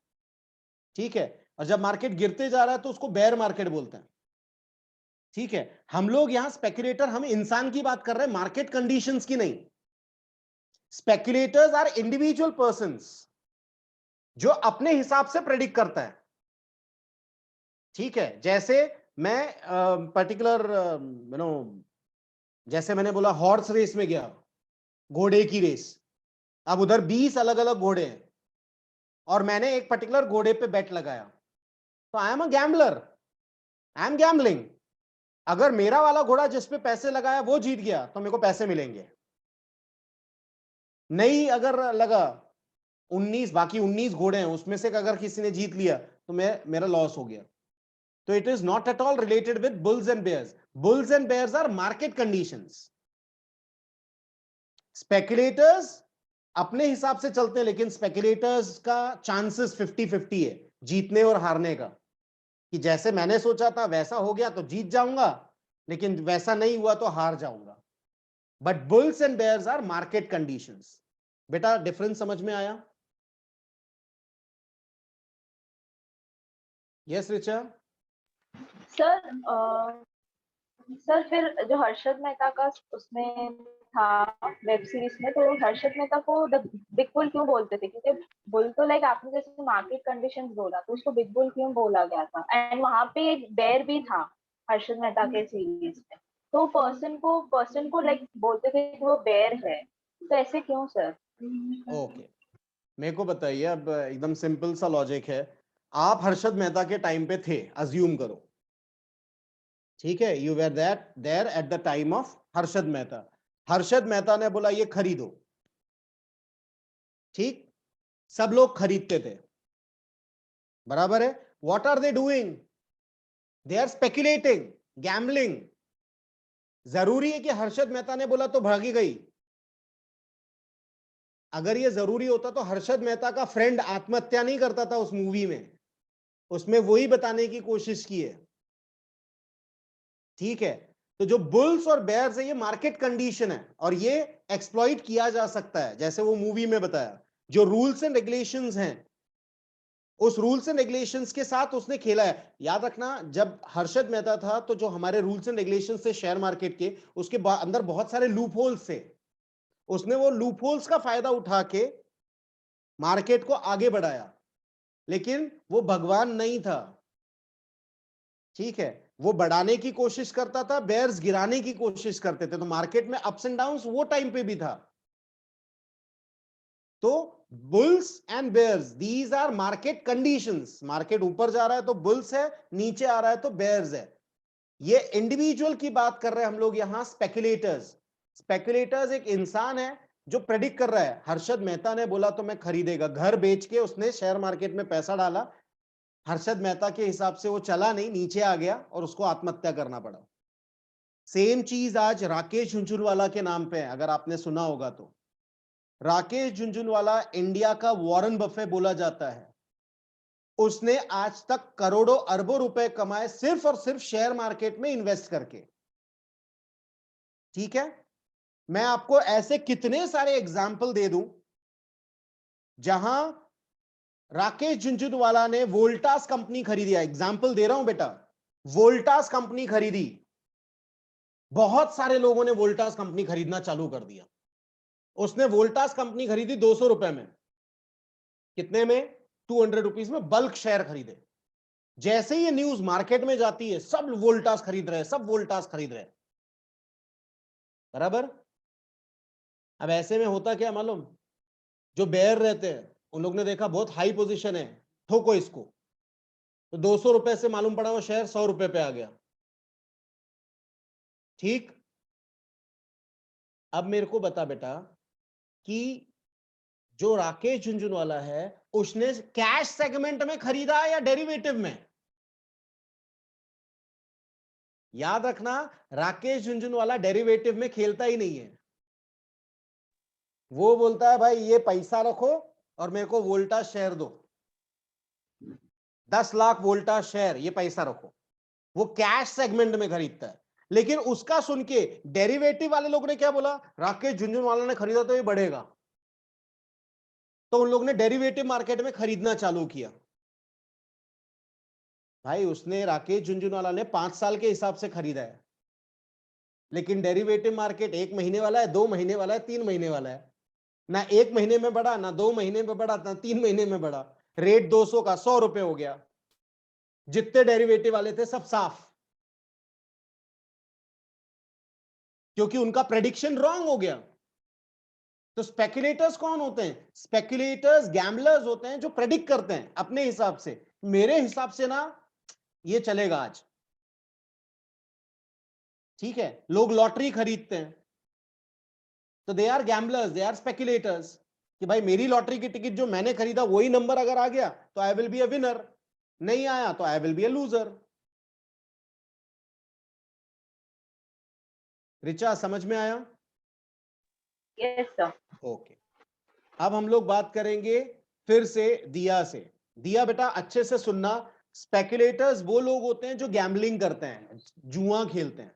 ठीक है, और जब मार्केट गिरते जा रहा है तो उसको बेयर मार्केट बोलते हैं। ठीक है, हम लोग यहां स्पेक्युलेटर, हम इंसान की बात कर रहे हैं, मार्केट कंडीशंस की नहीं। स्पेक्युलेटर्स आर इंडिविजुअल पर्संस जो अपने हिसाब से प्रेडिक्ट करता है। ठीक है, जैसे मैं पर्टिकुलर जैसे मैंने बोला हॉर्स रेस में गया, घोड़े की रेस, अब उधर 20 अलग अलग घोड़े हैं और मैंने एक पर्टिकुलर घोड़े पे बेट लगाया, तो आई am a gambler, I am gambling. अगर मेरा वाला घोड़ा जिस पे पैसे लगाया वो जीत गया तो मेरे को पैसे मिलेंगे, नहीं अगर लगा 19 बाकी 19 घोड़े हैं उसमें से अगर किसी ने जीत लिया तो मेरा लॉस हो गया। तो it is not at all related with bulls and bears. Bulls and bears are market conditions. Speculators अपने हिसाब से चलते हैं, लेकिन स्पेकुलेटर्स का चांसेस 50-50 है जीतने और हारने का, कि जैसे मैंने सोचा था वैसा हो गया तो जीत जाऊंगा, लेकिन वैसा नहीं हुआ तो हार जाऊंगा। But bulls and bears are market conditions. बेटा डिफरेंस समझ में आया? यस रिचा? सर सर फिर जो हर्षद मेहता का उसमें था वेब सीरीज में, तो हर्षद मेहता को द बिग बुल क्यों बोलते थे? क्योंकि बुल तो लाइक आपने जैसे मार्केट कंडीशंस बोला, तो उसको बिग बुल क्यों बोला गया था? एंड वहां पे एक बेयर भी था हर्षद मेहता के सीरीज में, तो पर्सन को लाइक बोलते थे कि वो बेयर है, तो ऐसे क्यों सर? ओके, मेरे को बताइए, अब एकदम सिंपल सा लॉजिक है। आप हर्षद मेहता के टाइम पे थे, अज्यूम करो, ठीक है, you were that there at the time of Harshad Mehta. Harshad Mehta ने बोला ये खरीदो, ठीक, सब लोग खरीदते थे, बराबर है। What are they doing? They are speculating, gambling. जरूरी है कि हर्षद मेहता ने बोला तो भागी गई? अगर ये जरूरी होता तो हर्षद मेहता का फ्रेंड आत्महत्या नहीं करता था उस मूवी में, उसमें वही बताने की कोशिश की है, ठीक है। तो जो बुल्स और बेयर्स है ये मार्केट कंडीशन है और ये एक्सप्लॉइट किया जा सकता है, जैसे वो मूवी में बताया। जो रूल्स एंड रेगुलेशंस हैं, उस रूल्स एंड रेगुलेशंस के साथ उसने खेला है। याद रखना, जब हर्षद मेहता था तो जो हमारे रूल्स एंड रेगुलेशंस थे शेयर मार्केट के, उसके अंदर बहुत सारे लूप होल्स थे। उसने वो लूप होल्स का फायदा उठा के मार्केट को आगे बढ़ाया, लेकिन वो भगवान नहीं था, ठीक है। वो बढ़ाने की कोशिश करता था, बेयर्स गिराने की कोशिश करते थे, तो मार्केट में अप्स एंड डाउन्स वो टाइम पे भी था। तो bulls and bears, these are market conditions. Market ऊपर जा रहा है तो बुल्स है, नीचे आ रहा है तो बेयर्स है। ये इंडिविजुअल की बात कर रहे हैं हम लोग यहां, स्पेकुलेटर्स। स्पेकुलेटर्स एक इंसान है जो प्रेडिक्ट कर रहा है। हर्षद मेहता ने बोला तो मैं खरीदेगा, घर बेच के उसने शेयर मार्केट में पैसा डाला, हर्षद मेहता के हिसाब से वो चला नहीं, नीचे आ गया और उसको आत्महत्या करना पड़ा। सेम चीज आज राकेश झुंझुनवाला के नाम पे है, अगर आपने सुना होगा तो। राकेश झुंझुनवाला इंडिया का वॉरेन बफे बोला जाता है। उसने आज तक करोड़ों अरबों रुपए कमाए सिर्फ और सिर्फ शेयर मार्केट में इन्वेस्ट करके, ठीक है। मैं आपको ऐसे कितने सारे एग्जाम्पल दे दूं जहां राकेश झुंझुनवाला ने वोल्टास कंपनी खरीदी है। एग्जाम्पल दे रहा हूं बेटा, वोल्टास कंपनी खरीदी, बहुत सारे लोगों ने वोल्टास कंपनी खरीदना चालू कर दिया। उसने वोल्टास कंपनी खरीदी 200 रुपए में, कितने में? 200 रुपीज में बल्क शेयर खरीदे। जैसे ही ये न्यूज मार्केट में जाती है, सब वोल्टास खरीद रहे हैं, सब वोल्टास खरीद रहे हैं, बराबर। अब ऐसे में होता क्या मालूम, जो बेयर रहते हैं उन लोग ने देखा बहुत हाई पोजीशन है, ठोको इसको, तो 200 रुपए से मालूम पड़ा वो शेयर 100 रुपए पे आ गया, ठीक। अब मेरे को बता बेटा कि जो राकेश झुंझुनवाला है उसने कैश सेगमेंट में खरीदा या डेरिवेटिव में? याद रखना, राकेश झुंझुनवाला डेरिवेटिव में खेलता ही नहीं है। वो बोलता है भाई ये पैसा रखो और मेरे को वोल्टास शेयर दो, 10 लाख वोल्टास शेयर, ये पैसा रखो। वो कैश सेगमेंट में खरीदता है। लेकिन उसका सुन के डेरिवेटिव वाले लोग ने क्या बोला, राकेश झुंझुनवाला ने खरीदा तो ये बढ़ेगा, तो उन लोग ने डेरिवेटिव मार्केट में खरीदना चालू किया। भाई उसने, राकेश झुंझुनवाला ने 5 साल के हिसाब से खरीदा है, लेकिन डेरिवेटिव मार्केट 1 महीने वाला है, 2 महीने वाला है, 3 महीने वाला है। ना 1 महीने में बढ़ा, ना 2 महीने में बढ़ा, ना 3 महीने में बढ़ा। रेट 200 का 100 रुपए हो गया। जितने डेरिवेटिव वाले थे सब साफ, क्योंकि उनका प्रेडिक्शन रॉन्ग हो गया। तो स्पेकुलेटर्स कौन होते हैं? स्पेकुलेटर्स गैम्बलर्स होते हैं जो प्रेडिक्ट करते हैं अपने हिसाब से, मेरे हिसाब से ना ये चलेगा आज, ठीक है। लोग लॉटरी खरीदते हैं, तो they are gamblers, they are speculators, कि भाई मेरी लॉटरी की टिकट जो मैंने खरीदा वही नंबर अगर आ गया तो I will be a winner, नहीं आया तो I will be a loser. Richa समझ में आया? Yes sir. ओके, अब हम लोग बात करेंगे फिर से दिया से। दिया बेटा अच्छे से सुनना, स्पेकुलेटर्स वो लोग होते हैं जो गैम्बलिंग करते हैं, जुआ खेलते हैं।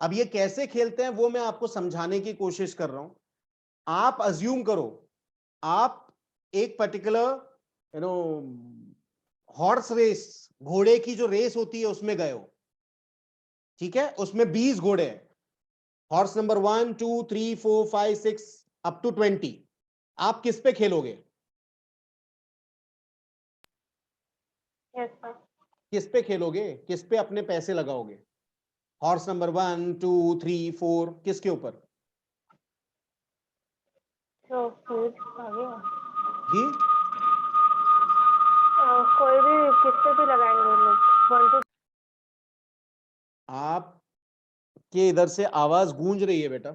अब ये कैसे खेलते हैं वो मैं आपको समझाने की कोशिश कर रहा हूं। आप अज्यूम करो, आप एक पर्टिकुलर हॉर्स रेस, घोड़े की जो रेस होती है उसमें गए हो, ठीक है। उसमें 20 घोड़े हैं, हॉर्स नंबर 1 2 3 4 5 6 अप टू 20। आप किस पे खेलोगे? Yes sir. किस पे खेलोगे? किस पे अपने पैसे लगाओगे? हॉर्स नंबर 1 2 3 4 किसके ऊपर? तो फिर आगे जी कोई भी किससे भी लगाएंगे लोग 1 to आप के इधर से आवाज गूंज रही है बेटा।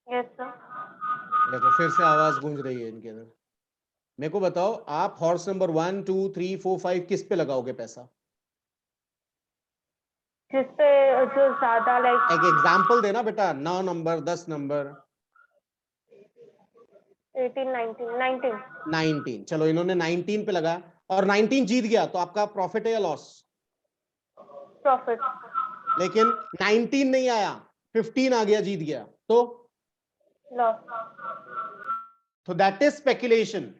Yes sir. देखो फिर से आवाज गूंज रही है इनके अंदर। मेरे को बताओ, आप हॉर्स नंबर 1 2 3 4 5 किस पे लगाओगे पैसा? जिस पे जो ज्यादा लाइक एक एग्जाम्पल देना बेटा, 9 नंबर 10 नंबर 18 19 19 19। चलो इन्होंने 19 पे लगा और 19 जीत गया तो आपका प्रॉफिट है या लॉस? प्रॉफिट लेकिन 19 नहीं आया, 15 आ गया, जीत गया, लॉस। तो that is speculation.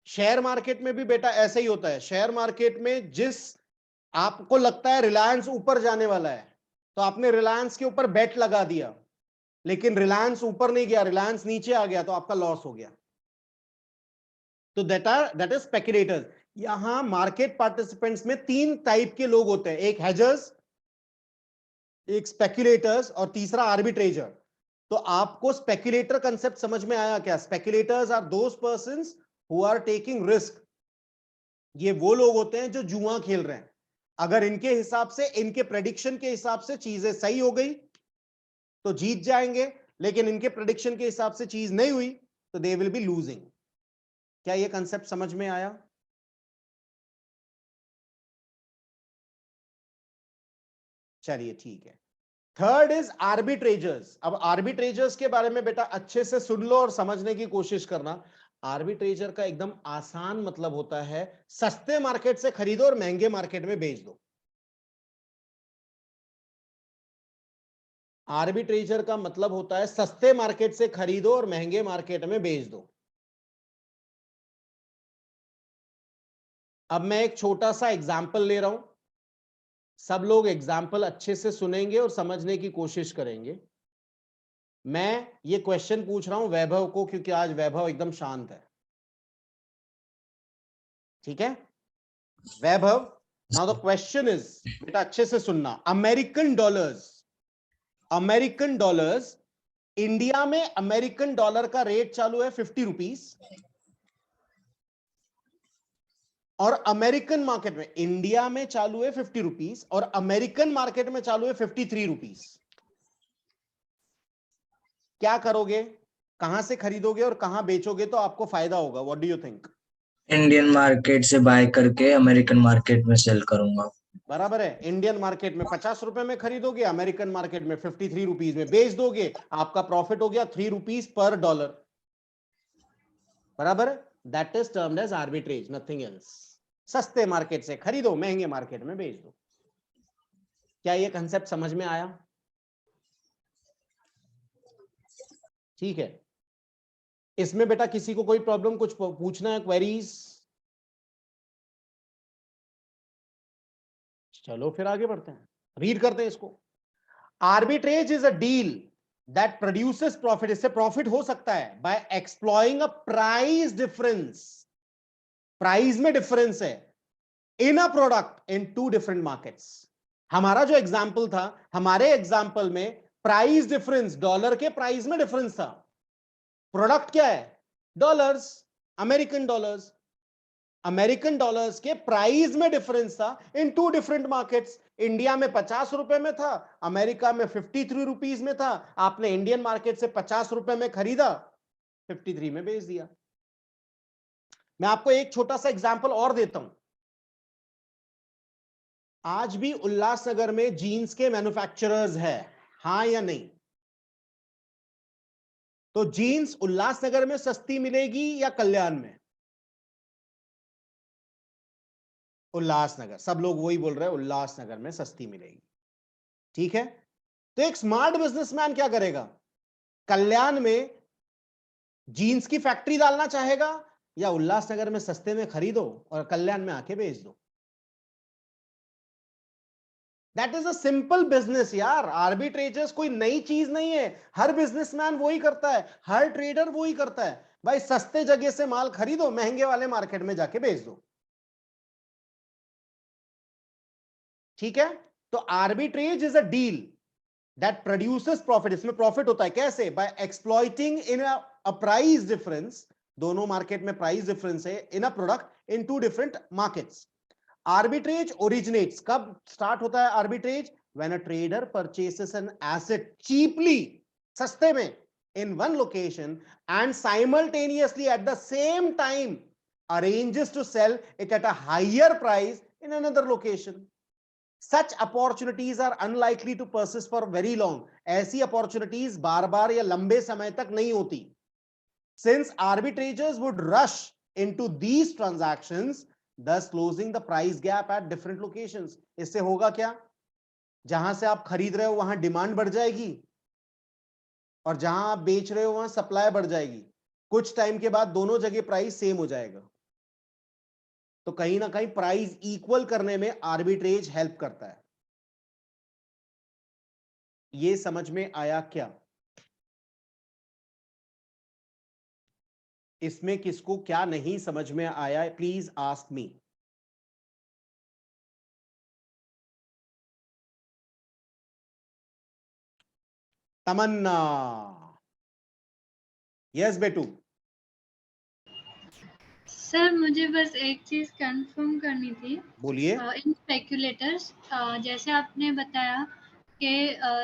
Share market में भी बेटा ऐसा ही होता है। शेयर मार्केट में जिस आपको लगता है रिलायंस ऊपर जाने वाला है तो आपने रिलायंस के ऊपर बेट लगा दिया, लेकिन रिलायंस ऊपर नहीं गया, रिलायंस नीचे आ गया तो आपका लॉस हो गया। तो दैट इज स्पेकुलेटर्स। यहां मार्केट पार्टिसिपेंट्स में 3 टाइप के लोग होते हैं, एक हेजर्स, एक स्पेकुलेटर्स और तीसरा आर्बिट्रेजर। तो आपको स्पेकुलेटर कंसेप्ट समझ में आया क्या? Speculators are those persons who are taking risk. ये वो लोग होते हैं जो जुआ खेल रहे हैं। अगर इनके हिसाब से, इनके प्रेडिक्शन के हिसाब से चीजें सही हो गई तो जीत जाएंगे, लेकिन इनके प्रेडिक्शन के हिसाब से चीज नहीं हुई तो दे विल बी लूजिंग। क्या ये कंसेप्ट समझ में आया? चलिए ठीक है। Third is arbitrageurs. अब आर्बिट्रेजर्स के बारे में बेटा अच्छे से सुन लो और समझने की कोशिश करना। आर्बिट्रेजर का एकदम आसान मतलब होता है सस्ते मार्केट से खरीदो और महंगे मार्केट में बेच दो। आर्बिट्रेजर का मतलब होता है सस्ते मार्केट से खरीदो और महंगे मार्केट में बेच दो। अब मैं एक छोटा सा एग्जांपल ले रहा हूं, सब लोग एग्जाम्पल अच्छे से सुनेंगे और समझने की कोशिश करेंगे। मैं ये क्वेश्चन पूछ रहा हूं वैभव को क्योंकि आज वैभव एकदम शांत है, ठीक है। वैभव, नाउ द क्वेश्चन इज, बेटा अच्छे से सुनना। अमेरिकन डॉलर्स, इंडिया में अमेरिकन डॉलर का रेट चालू है 50 रुपीज और अमेरिकन मार्केट में, इंडिया में चालू है 50 रुपीज और अमेरिकन मार्केट में चालू है 53 रुपीज। क्या करोगे? कहां से खरीदोगे और कहां बेचोगे तो आपको फायदा होगा? What do you think? Indian market से बाय करके अमेरिकन मार्केट में सेल करूंगा। बराबर है। इंडियन मार्केट में 50 रुपए में खरीदोगे, अमेरिकन मार्केट में 53 रुपीज में बेच दोगे, आपका प्रॉफिट हो गया 3 रुपीज पर डॉलर। बराबर है। That is termed as arbitrage, nothing else. सस्ते मार्केट से खरीदो, महंगे मार्केट में बेच दो। क्या ये कंसेप्ट समझ में आया? ठीक है। इसमें बेटा किसी को कोई प्रॉब्लम, कुछ पूछना है, क्वेरीज? चलो फिर आगे बढ़ते हैं, रीड करते हैं इसको। Arbitrage is a deal that produces profit. इससे प्रॉफिट हो सकता है by exploiting a price difference. Price में डिफरेंस है in a product in two different markets. हमारा जो एग्जांपल था, हमारे एग्जांपल में प्राइस डिफरेंस, डॉलर के प्राइस में डिफरेंस था। प्रोडक्ट क्या है? Dollars, American dollars. American dollars के प्राइस में डिफरेंस था in two different markets. India में 50 रुपए में था, अमेरिका में 53 रुपीज में था। आपने इंडियन मार्केट से 50 रुपए में खरीदा, 53 में बेच दिया। मैं आपको एक छोटा सा एग्जांपल और देता हूं। आज भी उल्लासनगर में जीन्स के मैन्युफैक्चरर्स है, हां या नहीं? तो जीन्स उल्लासनगर में सस्ती मिलेगी या कल्याण में? उल्लासनगर, सब लोग वही बोल रहे हैं, उल्लासनगर में सस्ती मिलेगी। ठीक है, तो एक स्मार्ट बिजनेसमैन क्या करेगा? कल्याण में जीन्स की फैक्ट्री डालना चाहेगा या उल्लासनगर में सस्ते में खरीदो और कल्याण में आके बेच दो? That is a simple business यार। आर्बिट्रेजर्स कोई नई चीज नहीं है, हर बिजनेसमैन वही करता है, हर ट्रेडर वही करता है। भाई सस्ते जगह से माल खरीदो, महंगे वाले मार्केट में जाके बेच दो। ठीक है, तो arbitrage is a deal that produces profit. इसमें प्रॉफिट होता है कैसे? By exploiting in a price difference, दोनों मार्केट में प्राइस डिफरेंस है in a product in two different markets. Arbitrage originates, कब स्टार्ट होता है arbitrage? When a trader purchases an asset cheaply, सस्ते में, in one location and simultaneously at the same time arranges to sell it at a higher price in another location. Such opportunities are unlikely to persist for very long. ऐसी opportunities बार बार या लंबे समय तक नहीं होती। Since arbitrators would rush into these transactions, thus closing the price gap at different locations. इससे होगा क्या? जहां से आप खरीद रहे हो वहां डिमांड बढ़ जाएगी और जहां आप बेच रहे हो वहां सप्लाई बढ़ जाएगी। कुछ टाइम के बाद दोनों जगह प्राइस सेम हो जाएगा। तो कहीं ना कहीं प्राइस इक्वल करने में आर्बिट्रेज हेल्प करता है। ये समझ में आया क्या? इसमें किसको क्या नहीं समझ में आया, please ask me. Tamanna, yes बेटू। सर मुझे बस एक चीज कंफर्म करनी थी। बोलिए। इन स्पेक्यूलेटर्स, जैसे आपने बताया कि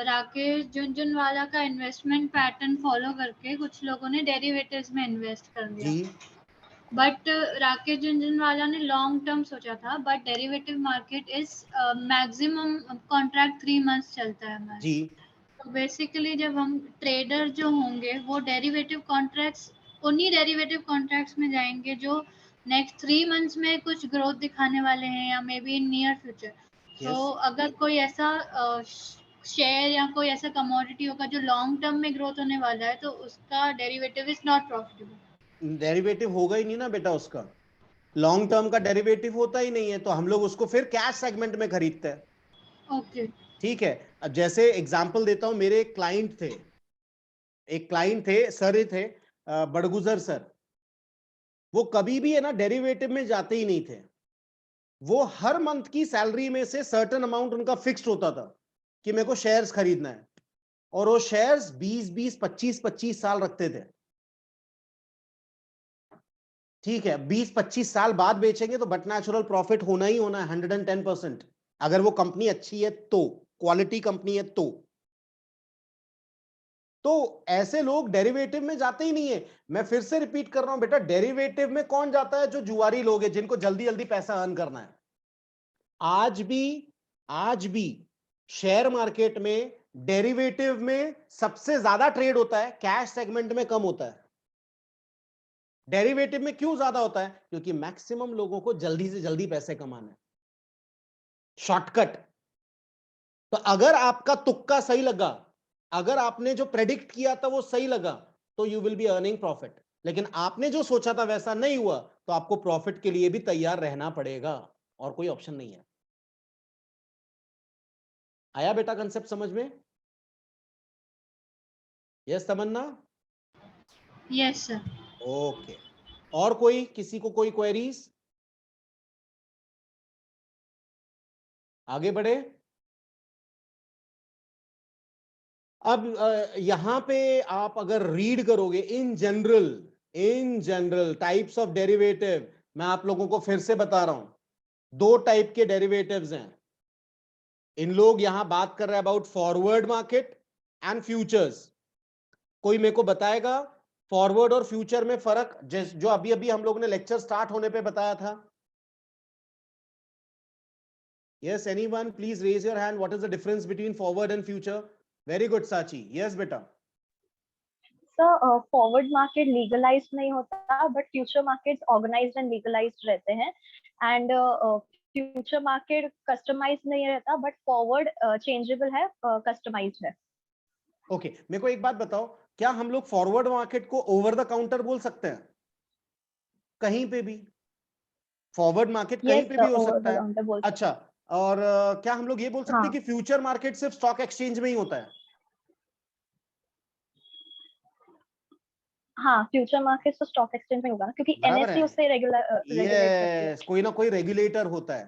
राकेश झुनझुनवाला का इन्वेस्टमेंट पैटर्न फॉलो करके कुछ लोगों ने डेरिवेटिव्स में इन्वेस्ट कर दिया, जी बट राकेश झुनझुनवाला ने लॉन्ग टर्म सोचा था, but derivative market is maximum contract 3 months चलता है हमारा। जी, तो बेसिकली जब हम ट्रेडर जो होंगे वो डेरिवेटिव कॉन्ट्रैक्ट्स, उन्हीं डेरिवेटिव कॉन्ट्रैक्ट्स में जाएंगे जो नेक्स्ट 3 मंथ्स में कुछ ग्रोथ दिखाने वाले हैं या may be in near future. तो अगर कोई ऐसा शेयर या कोई ऐसा कमोडिटी होगा जो लॉन्ग टर्म में ग्रोथ होने वाला है तो उसका derivative is not profitable. Derivative होगा ही नहीं ना बेटा, उसका लॉन्ग टर्म का डेरिवेटिव होता ही नहीं है, तो हम लोग उसको फिर कैश सेगमेंट में खरीदते हैं। ओके। ठीक है, अब जैसे एग्जांपल देता हूं, मेरे एक क्लाइंट थे सर, ही थे बड़गुजर सर। वो कभी भी है ना डेरिवेटिव में जाते ही नहीं थे। वो हर मंथ की सैलरी में से सर्टेन अमाउंट उनका फिक्स्ड होता था कि मेरे को शेयर्स खरीदना है, और वो शेयर्स 20-20, 25-25 साल रखते थे। ठीक है, 20-25 साल बाद बेचेंगे तो बट नेचुरल प्रॉफिट होना ही होना है 110%, अगर वो कंपनी अच्छी है तो, क्वालिटी कंपनी है तो ऐसे लोग डेरिवेटिव में जाते ही नहीं है। मैं फिर से रिपीट कर रहा हूं बेटा, डेरिवेटिव में कौन जाता है? जो जुआरी लोग हैं, जिनको जल्दी जल्दी पैसा अर्न करना है। आज भी शेयर मार्केट में डेरिवेटिव में सबसे ज्यादा ट्रेड होता है, कैश सेगमेंट में कम होता है। डेरिवेटिव में क्यों ज्यादा होता है? क्योंकि मैक्सिमम लोगों को जल्दी से जल्दी पैसे कमाना है, शॉर्टकट। तो अगर आपका तुक्का सही लगा, अगर आपने जो प्रेडिक्ट किया था वो सही लगा, तो you will be earning profit. लेकिन आपने जो सोचा था वैसा नहीं हुआ, तो आपको प्रॉफिट के लिए भी तैयार रहना पड़ेगा, और कोई ऑप्शन नहीं है। आया बेटा कंसेप्ट समझ में? Yes Tamanna? Yes sir. Okay, और कोई, किसी को कोई क्वेरीज? आगे बढ़े। अब यहां पे आप अगर रीड करोगे in general types of derivative, मैं आप लोगों को फिर से बता रहा हूं, दो टाइप के डेरिवेटिव्स हैं। इन लोग यहां बात कर रहे हैं about forward market and futures. कोई मेरे को बताएगा फॉरवर्ड और फ्यूचर में फर्क, जो अभी अभी हम लोगों ने लेक्चर स्टार्ट होने पे बताया था? Yes, anyone, please raise your hand. What is the difference between forward and future? Very good, Sachi. Yes, beta. Sir forward market legalize नहीं होता, but future markets organized and legalized रहते हैं, and future market customize नहीं रहता, but forward changeable है, customized है। Okay, मेरे को एक बात बताओ, क्या हम लोग फॉरवर्ड मार्केट को ओवर द काउंटर बोल सकते हैं? कहीं पे भी फॉरवर्ड मार्केट कहीं पे भी हो सकता है। अच्छा, और क्या हम लोग ये बोल सकते हैं कि फ्यूचर मार्केट सिर्फ स्टॉक एक्सचेंज में ही होता है? हाँ, फ्यूचर मार्केट तो स्टॉक एक्सचेंज में होगा ना, क्योंकि एनएससी उससे रेगुलेट करती है। कोई ना कोई रेगुलेटर होता है।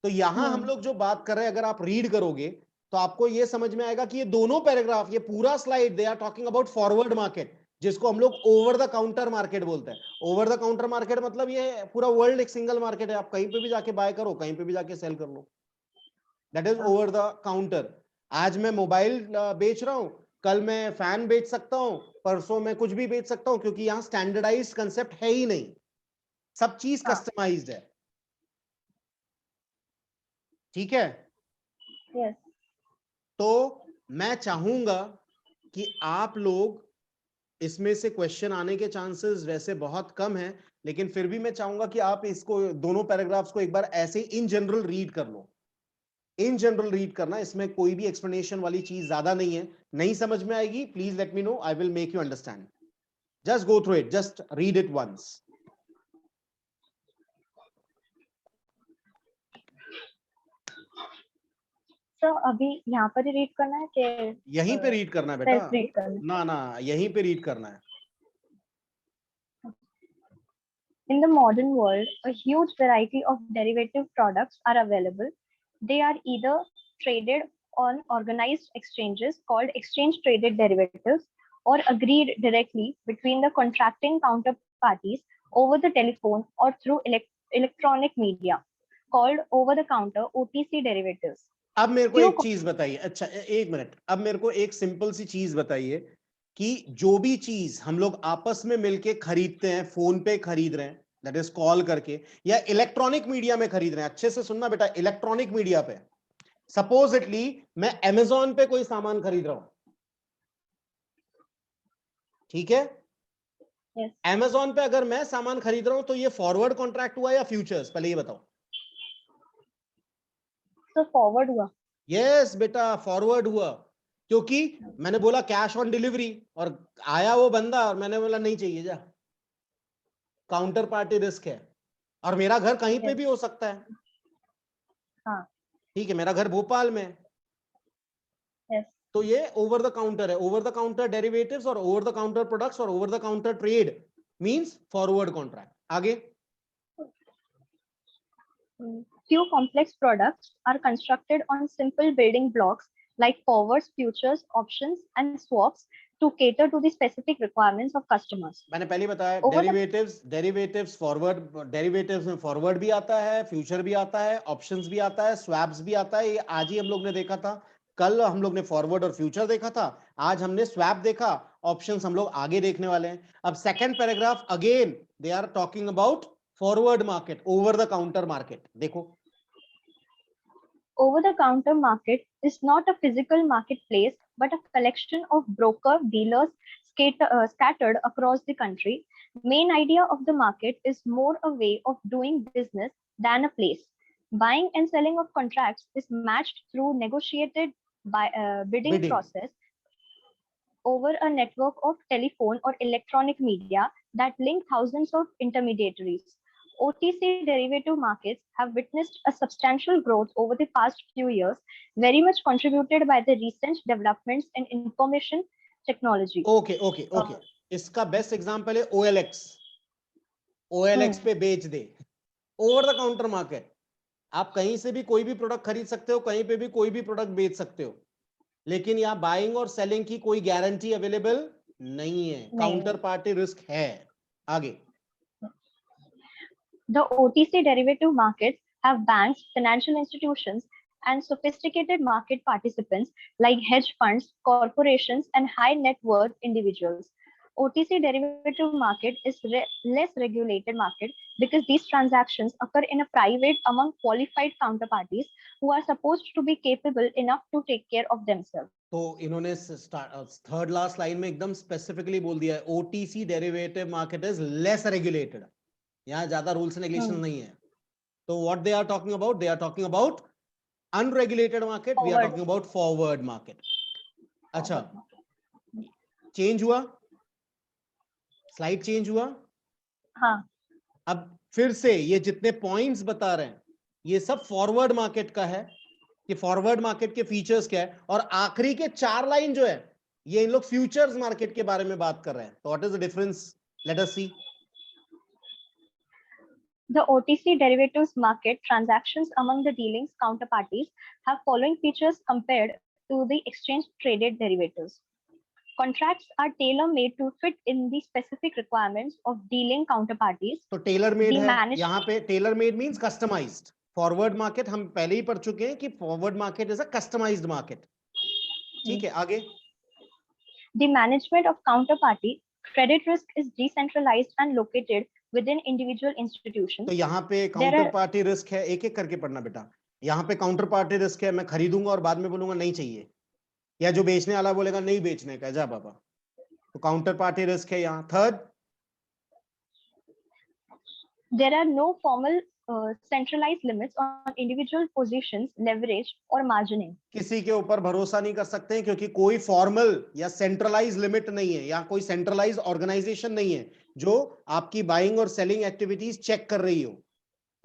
तो यहां हम लोग जो बात कर रहे हैं, अगर आप रीड करोगे तो आपको ये समझ में आएगा कि ये दोनों पैराग्राफ, ये पूरा slide, they are talking about forward market, जिसको हम लोग ओवर द काउंटर मार्केट बोलते हैं। ओवर द काउंटर मार्केट मतलब ये पूरा वर्ल्ड एक सिंगल मार्केट है, आप कहीं पे भी जाके बाय करो, कहीं पे भी जाके सेल कर लो, that is over the counter. आज मैं मोबाइल बेच रहा हूं, कल मैं फैन बेच सकता हूं, परसों मैं कुछ भी बेच सकता हूं, क्योंकि यहां स्टैंडर्डाइज्ड कंसेप्ट है ही नहीं, सब चीज कस्टमाइज्ड है। ठीक है? यस। तो मैं चाहूंगा कि आप लोग, इसमें से क्वेश्चन आने के चांसेस वैसे बहुत कम हैं, लेकिन फिर भी मैं चाहूंगा कि आप इसको, दोनों पैराग्राफ्स को एक बार ऐसे इन जनरल रीड कर लो। इन जनरल रीड करना, इसमें कोई भी एक्सप्लेनेशन वाली चीज ज्यादा नहीं है। नहीं समझ में आएगी, please let me know, I will make you understand. Just go through it, just read it once. Sir अभी यहाँ पर ही रीड करना है कि यहीं पे रीड करना है बेटा? रीड करना है? ना ना, यहीं पे रीड करना है। In the modern world, a huge variety of derivative products are available. They are either traded on organized exchanges called exchange-traded derivatives, or agreed directly between the contracting counterparties over the telephone or through electronic media, called over-the-counter OTC derivatives. अब मेरे को एक चीज बताइए, अच्छा एक minute, अब मेरे को एक सिंपल सी चीज बताइए कि जो भी चीज हम लोग आपस में मिलके खरीदते हैं, फोन पे खरीद रहे हैं, दैट इज कॉल करके, या इलेक्ट्रॉनिक मीडिया में खरीद रहे हैं, अच्छे से सुनना बेटा, इलेक्ट्रॉनिक मीडिया पे, सपोजिटली मैं अमेजोन पे कोई सामान खरीद रहा हूं, ठीक है? अमेजोन पे अगर मैं सामान खरीद रहा हूं, तो ये फॉरवर्ड कॉन्ट्रैक्ट हुआ या फ्यूचर्स, पहले ये बताओ। तो फॉरवर्ड हुआ। यस बेटा, फॉरवर्ड हुआ, क्योंकि मैंने बोला कैश ऑन डिलीवरी, और आया वो बंदा और मैंने बोला नहीं चाहिए जा, काउंटर पार्टी रिस्क है, और मेरा घर कहीं पे भी हो सकता है। हाँ, ठीक है, मेरा घर भोपाल में है, तो ये ओवर द काउंटर है। ओवर द काउंटर डेरिवेटिव्स और ओवर द काउंटर प्रोडक्ट्स और over the counter trade means forward contract. आगे, few complex products are constructed on simple building blocks like forwards, futures, options, and swaps to cater to the specific requirements of customers. मैंने पहले बताया, derivatives forward, derivatives में forward भी आता है, future भी आता है, ऑप्शंस भी आता है, स्वैप्स भी आता है। ये आज ही हम लोग ने देखा था, कल हम लोग ने फॉरवर्ड और फ्यूचर देखा था, आज हमने स्वैप देखा, ऑप्शंस हम लोग आगे देखने वाले हैं। अब second paragraph, again they are talking about forward market, over the counter market. देखो, over the counter market is not a physical marketplace but a collection of broker dealers scattered across the country. Main idea of the market is more a way of doing business than a place. Buying and selling of contracts is matched through negotiated bidding process over a network of telephone or electronic media that link thousands of intermediaries. OTC derivative markets have witnessed a substantial growth over the past few years, very much contributed by the recent developments in information technology. Okay. इसका best example है OLX। OLX पे बेच दे, over the counter market. आप कहीं से भी कोई भी प्रोडक्ट खरीद सकते हो, कहीं पे भी कोई भी प्रोडक्ट बेच सकते हो, लेकिन यहाँ बाइंग और सेलिंग की कोई गारंटी अवेलेबल नहीं है, काउंटर पार्टी रिस्क है। आगे। The OTC derivative markets have banks, financial institutions, and sophisticated market participants like hedge funds, corporations, and high net worth individuals. OTC derivative market is less regulated market because these transactions occur in a private among qualified counterparties who are supposed to be capable enough to take care of themselves. तो इन्होंने third last line में एकदम specifically बोल दिया है, OTC derivative market is less regulated, यहाँ ज्यादा rules and regulation नहीं है। तो what they are talking about, they are talking about unregulated market, we are talking about forward market. अच्छा, चेंज हुआ, स्लाइड चेंज हुआ। हाँ, अब फिर से ये जितने पॉइंट्स बता रहे हैं ये सब फॉरवर्ड मार्केट का है, कि फॉरवर्ड मार्केट के फीचर्स क्या है, और आखिरी के 4 लाइन जो है ये इन लोग फ्यूचर्स मार्केट के बारे में बात कर रहे हैं। तो what is the difference, let us see. The OTC derivatives market transactions among the dealing's counterparties have following features compared to the exchange traded derivatives. Contracts are tailor-made to fit in the specific requirements of dealing counterparties. तो tailor made है, managed- यहाँ पे tailor made means customized. Forward market हम पहले ही पढ़ चुके हैं कि forward market is a customized market. ठीक है, आगे। The management of counterparty credit risk is decentralized and located within individual institutions. तो यहाँ पे काउंटर पार्टी रिस्क है, एक एक करके पढ़ना बेटा। यहाँ पे काउंटर पार्टी रिस्क है, मैं खरीदूंगा और बाद में बोलूंगा नहीं चाहिए, या जो बेचने वाला बोलेगा नहीं बेचने का, जा बाबा। तो काउंटर पार्टी रिस्क है यहाँ। Third, There are no formal centralized limits on individual positions, leverage or margining. किसी के ऊपर भरोसा नहीं कर सकते हैं क्योंकि कोई फॉर्मल या सेंट्रलाइज लिमिट नहीं है, या कोई सेंट्रलाइज ऑर्गेनाइजेशन नहीं है जो आपकी बाइंग और सेलिंग एक्टिविटीज चेक कर रही हो,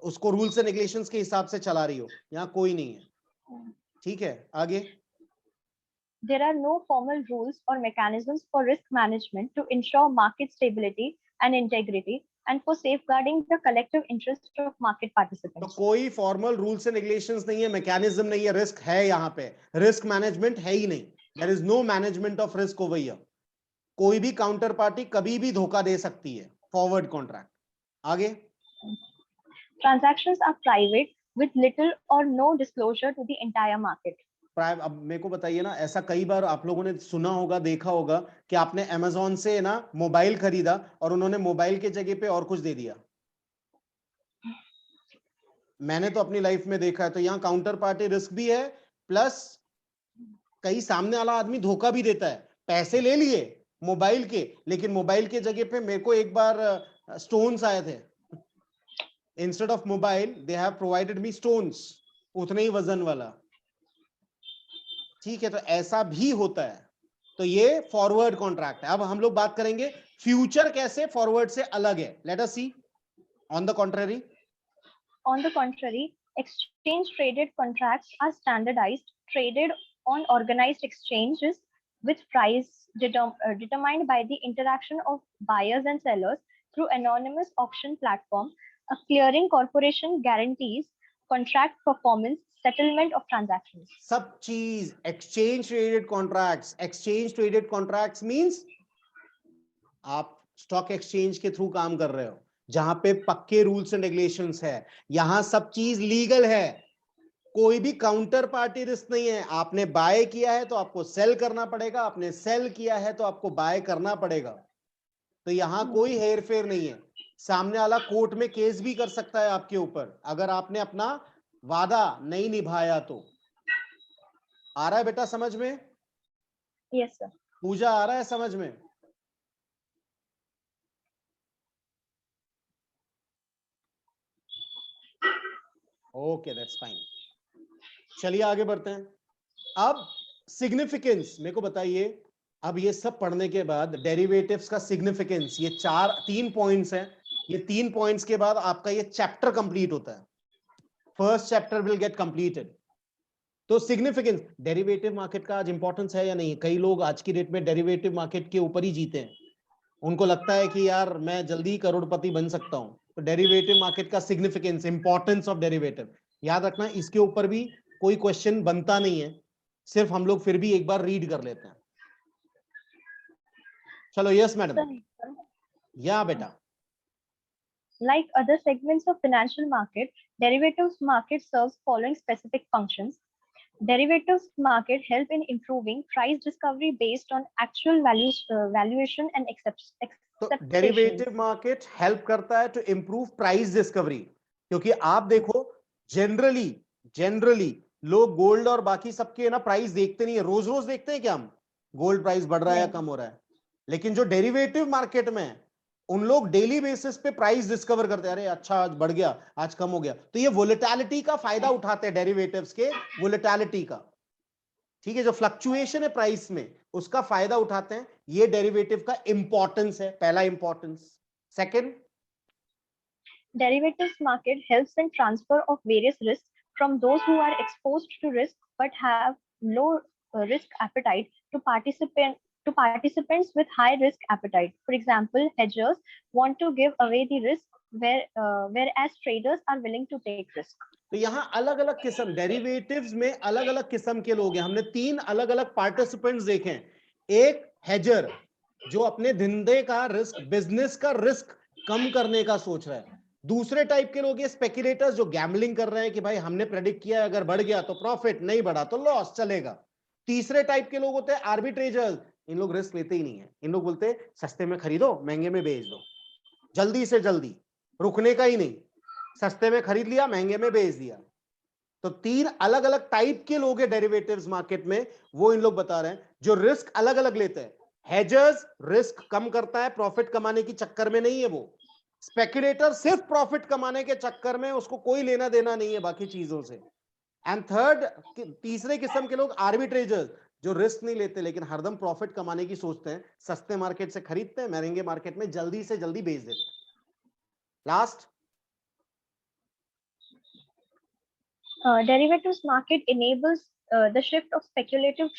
उसको रूल्स एंड रेगुलेशंस के हिसाब से चला रही हो, यहाँ कोई नहीं है। ठीक है, आगे। There are no formal rules or mechanisms for risk management to ensure market stability and integrity and for safeguarding the collective interest of market तो participants. कोई फॉर्मल रूल्स एंड रेगुलेशंस नहीं है, मैकेनिज्म नहीं है, रिस्क है यहाँ पे, risk management है ही नहीं। There is no management of risk over here. कोई भी काउंटर पार्टी कभी भी धोखा दे सकती है, फॉरवर्ड कॉन्ट्रैक्ट। आगे। Transactions are private with little or no disclosure to the entire market. अब मेरे को बताइए ना, ऐसा कई बार आप लोगों ने सुना होगा, देखा होगा कि आपने अमेज़न से ना मोबाइल खरीदा और उन्होंने मोबाइल के जगह पे और कुछ दे दिया। मैंने तो अपनी लाइफ में देखा है। तो यहाँ काउंटर पार्टी रिस्क भी है, प्लस कई सामने वाला आदमी धोखा भी देता है। पैसे ले लिए मोबाइल के, लेकिन मोबाइल के जगह पे मेरे को एक बार स्टोन्स आए थे। Instead of mobile they have provided me stones, उतने ही वजन वाला। ठीक है, तो ऐसा भी होता है। तो ये फॉरवर्ड कॉन्ट्रैक्ट है। अब हम लोग बात करेंगे फ्यूचर कैसे फॉरवर्ड से अलग है। Let us see. On the contrary, On the contrary, exchange traded contracts are standardized, traded on organized exchanges with price determined by the interaction of buyers and sellers through anonymous auction platform. A clearing corporation guarantees contract performance, settlement of transactions. सब चीज exchange traded contracts. Exchange traded contracts means आप stock exchange के through काम कर रहे हो, जहां पे पक्के रूल्स एंड रेगुलेशंस है। यहां सब चीज लीगल है, कोई भी काउंटर पार्टी रिस्क नहीं है। आपने बाय किया है तो आपको सेल करना पड़ेगा, आपने सेल किया है तो आपको बाय करना पड़ेगा। तो यहां कोई हेर फेर नहीं है। सामने वाला कोर्ट में केस भी कर सकता है आपके ऊपर अगर आपने अपना वादा नहीं निभाया तो। आ रहा है बेटा समझ में? Yes, sir. पूजा आ रहा है समझ में? Okay, that's fine. चलिए आगे बढ़ते हैं। अब सिग्निफिकेंस मेरे को बताइए। अब ये सब पढ़ने के बाद डेरिवेटिव्स का सिग्निफिकेंस, ये 3 पॉइंट्स हैं। ये 3 पॉइंट्स के बाद आपका ये चैप्टर कंप्लीट होता है। First chapter will get completed. तो सिग्निफिकेंस, डेरिवेटिव मार्केट का आज इंपॉर्टेंस है या नहीं? कई लोग आज की डेट में डेरिवेटिव मार्केट के ऊपर ही जीते हैं। उनको लगता है कि यार मैं जल्दी करोड़पति बन सकता हूं। तो डेरिवेटिव मार्केट का सिग्निफिकेंस, इंपॉर्टेंस ऑफ डेरिवेटिव, याद रखना, इसके ऊपर भी कोई क्वेश्चन बनता नहीं है, सिर्फ हम लोग फिर भी एक बार रीड कर लेते हैं। चलो, यस मैडम। या बेटा। Like other segments of financial market, derivatives market serves following specific functions. Derivatives market help in improving price discovery based on actual valuation and तो acceptation. डेरिवेटिव मार्केट हेल्प करता है to improve price discovery, क्योंकि आप देखो generally लोग gold और बाकी सबके ना प्राइस देखते नहीं है, रोज रोज देखते हैं क्या हम गोल्ड प्राइस बढ़ रहा है या कम हो रहा है, लेकिन जो डेरिवेटिव मार्केट में है उन लोग डेली बेसिस पे प्राइस डिस्कवर करते हैं, अरे अच्छा आज बढ़ गया, आज कम हो गया, तो ये वोलेटिलिटी का फायदा उठाते हैं, डेरिवेटिव्स के वोलेटिलिटी का, ठीक है, जो फ्लक्चुएशन है प्राइस में उसका फायदा उठाते हैं, ये डेरिवेटिव का इंपॉर्टेंस है, पहला importance. Second, Derivatives market helps in transfer of various risks from those who are exposed to risk but have low risk appetite to participants with high risk appetite. For example, hedgers want to give away the risk whereas traders are willing to take risk. तो यहां अलग अलग किस्म derivatives में अलग अलग किस्म के लोग हैं, हमने 3 अलग अलग पार्टिसिपेंट्स देखे हैं। एक हेजर जो अपने धंधे का रिस्क, बिजनेस का रिस्क कम करने का सोच रहा है। दूसरे टाइप के लोग ये स्पेकुलेटर्स जो गैम्बलिंग कर रहे हैं कि भाई हमने प्रेडिक्ट किया अगर बढ़ गया तो प्रॉफिट, नहीं बढ़ा तो लॉस चलेगा। तीसरे टाइप के लोग होते हैं आर्बिट्रेजर्स, इन लोग रिस्क लेते ही नहीं है, इन लोग बोलते हैं सस्ते में खरीदो महंगे में बेच दो, जल्दी से जल्दी, रुकने का ही नहीं, सस्ते में खरीद लिया महंगे में बेच दिया। तो 3 अलग अलग टाइप के लोग हैं डेरिवेटिव्स मार्केट में, वो इन लोग बता रहे हैं जो रिस्क अलग अलग लेते हैं। हेजर्स रिस्क कम करता है, प्रॉफिट कमाने की चक्कर में नहीं है वो। स्पेकुलेटर सिर्फ प्रॉफिट कमाने के चक्कर में, उसको कोई लेना देना नहीं है बाकी चीजों से। एंड थर्ड, तीसरे किस्म के लोग आर्बिट्रेजर्स जो रिस्क नहीं लेते लेकिन हरदम प्रॉफिट कमाने की सोचते हैं, सस्ते मार्केट से खरीदते हैं, महंगे मार्केट में जल्दी से जल्दी बेच देते हैं। Last, derivatives market enables the shift of speculative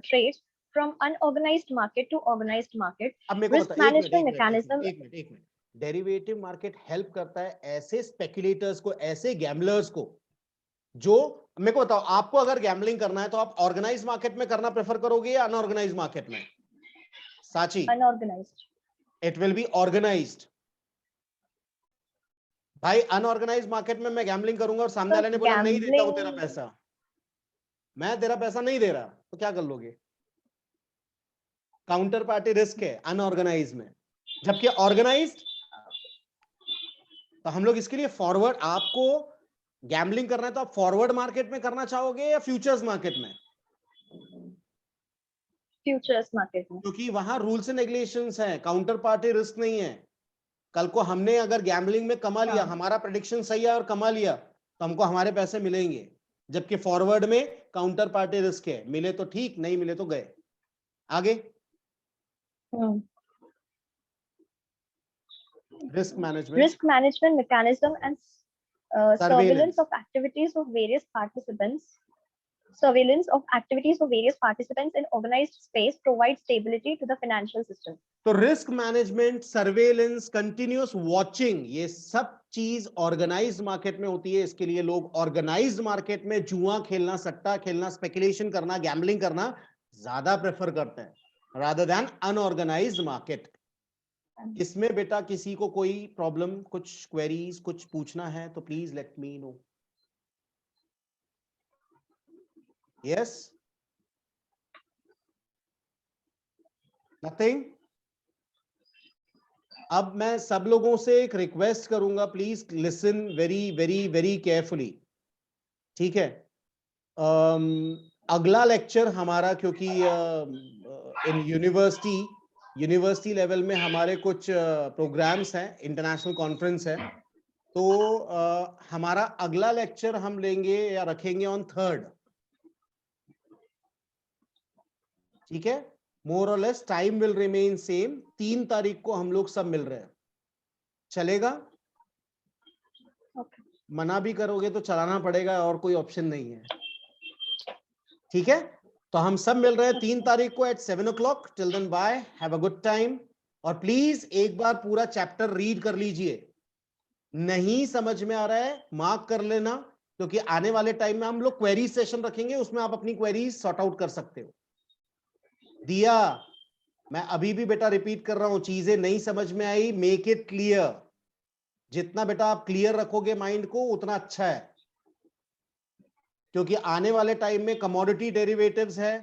trades from unorganized market to organized market. अब मेरे को Risk बता, management mechanism. एक मिनट, डेरिवेटिव मार्केट हेल्प करता है ऐसे स्पेकुलेटर्स को, ऐसे गैम्बलर्स को, जो मेरे को बताओ, आपको अगर गैम्बलिंग करना है तो आप ऑर्गेनाइज मार्केट में करना प्रेफर करोगे या अनऑर्गेनाइज मार्केट में? Sachi, Unorganized. It will be organized. भाई अनऑर्गेनाइज मार्केट में मैं गैम्बलिंग करूंगा और सामने वाले ने बोला नहीं देता हूं तेरा पैसा, मैं तेरा पैसा नहीं दे रहा, तो क्या कर लोगे? काउंटर पार्टी रिस्क है अनऑर्गेनाइज में, जबकि ऑर्गेनाइज्ड तो हम लोग इसके लिए फॉरवर्ड, आपको गैम्बलिंग करना है तो आप फॉरवर्ड मार्केट में करना चाहोगे या फ्यूचर्स मार्केट में? Futures market में. क्योंकि वहां रूल्स एंड रेगुलेशंस हैं, काउंटर पार्टी रिस्क नहीं है। कल को हमने अगर गैम्बलिंग में कमा लिया, हमारा प्रेडिक्शन सही है और कमा लिया, तो हमको हमारे पैसे मिलेंगे, जबकि फॉरवर्ड में काउंटर पार्टी रिस्क है, मिले तो ठीक, नहीं मिले तो गए। आगे, risk management mechanism and surveillance of activities of various participants in organized space provide stability to the financial system. तो risk management, surveillance, continuous watching, ये सब चीज ऑर्गेनाइज्ड मार्केट में होती है। इसके लिए लोग ऑर्गेनाइज्ड मार्केट में जुआ खेलना, सट्टा खेलना, स्पेकुलेशन करना, गैम्बलिंग करना ज्यादा प्रेफर करते हैं रादर देन अनऑर्गेनाइज्ड मार्केट। इसमें बेटा किसी को कोई प्रॉब्लम, कुछ क्वेरीज, कुछ पूछना है तो please let me no. Yes, nothing? अब मैं सब लोगों से एक रिक्वेस्ट करूंगा, please listen very very very carefully, ठीक है? अगला लेक्चर हमारा, क्योंकि इन यूनिवर्सिटी लेवल में हमारे कुछ प्रोग्राम्स हैं, इंटरनेशनल कॉन्फ्रेंस है, तो हमारा अगला लेक्चर हम लेंगे या रखेंगे ऑन 3rd, ठीक है? मोर और less time will remain same. 3 तारीख को हम लोग सब मिल रहे हैं, चलेगा? Okay. मना भी करोगे तो चलाना पड़ेगा, और कोई ऑप्शन नहीं है, ठीक है? तो हम सब मिल रहे हैं 3 तारीख को at 7 o'clock। Till then bye, have a good time. और प्लीज एक बार पूरा चैप्टर रीड कर लीजिए, नहीं समझ में आ रहा है मार्क कर लेना, क्योंकि आने वाले टाइम में हम लोग क्वेरी सेशन रखेंगे, उसमें आप अपनी क्वेरीज सॉर्ट आउट कर सकते हो। दिया, मैं अभी भी बेटा रिपीट कर रहा हूं, चीजें नहीं समझ में आई, मेक इट क्लियर। जितना बेटा आप क्लियर रखोगे माइंड को उतना अच्छा है, क्योंकि आने वाले टाइम में कमोडिटी डेरिवेटिव्स है,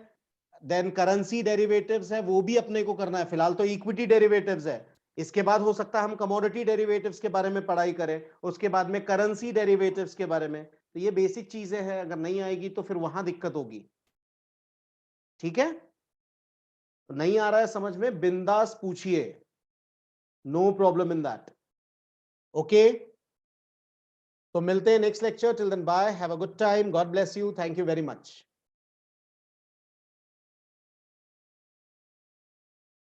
देन करेंसी डेरिवेटिव्स है, वो भी अपने को करना है। फिलहाल तो इक्विटी डेरिवेटिव्स है, इसके बाद हो सकता है हम कमोडिटी डेरिवेटिव्स के बारे में पढ़ाई करें, उसके बाद में करेंसी डेरिवेटिव्स के बारे में। तो ये बेसिक चीजें हैं, अगर नहीं आएगी तो फिर वहां दिक्कत होगी। ठीक है, तो नहीं आ रहा है समझ में, बिंदास पूछिए, no problem in that. Okay, तो मिलते हैं next lecture. Till then bye, have a good time, God bless you, thank you very much.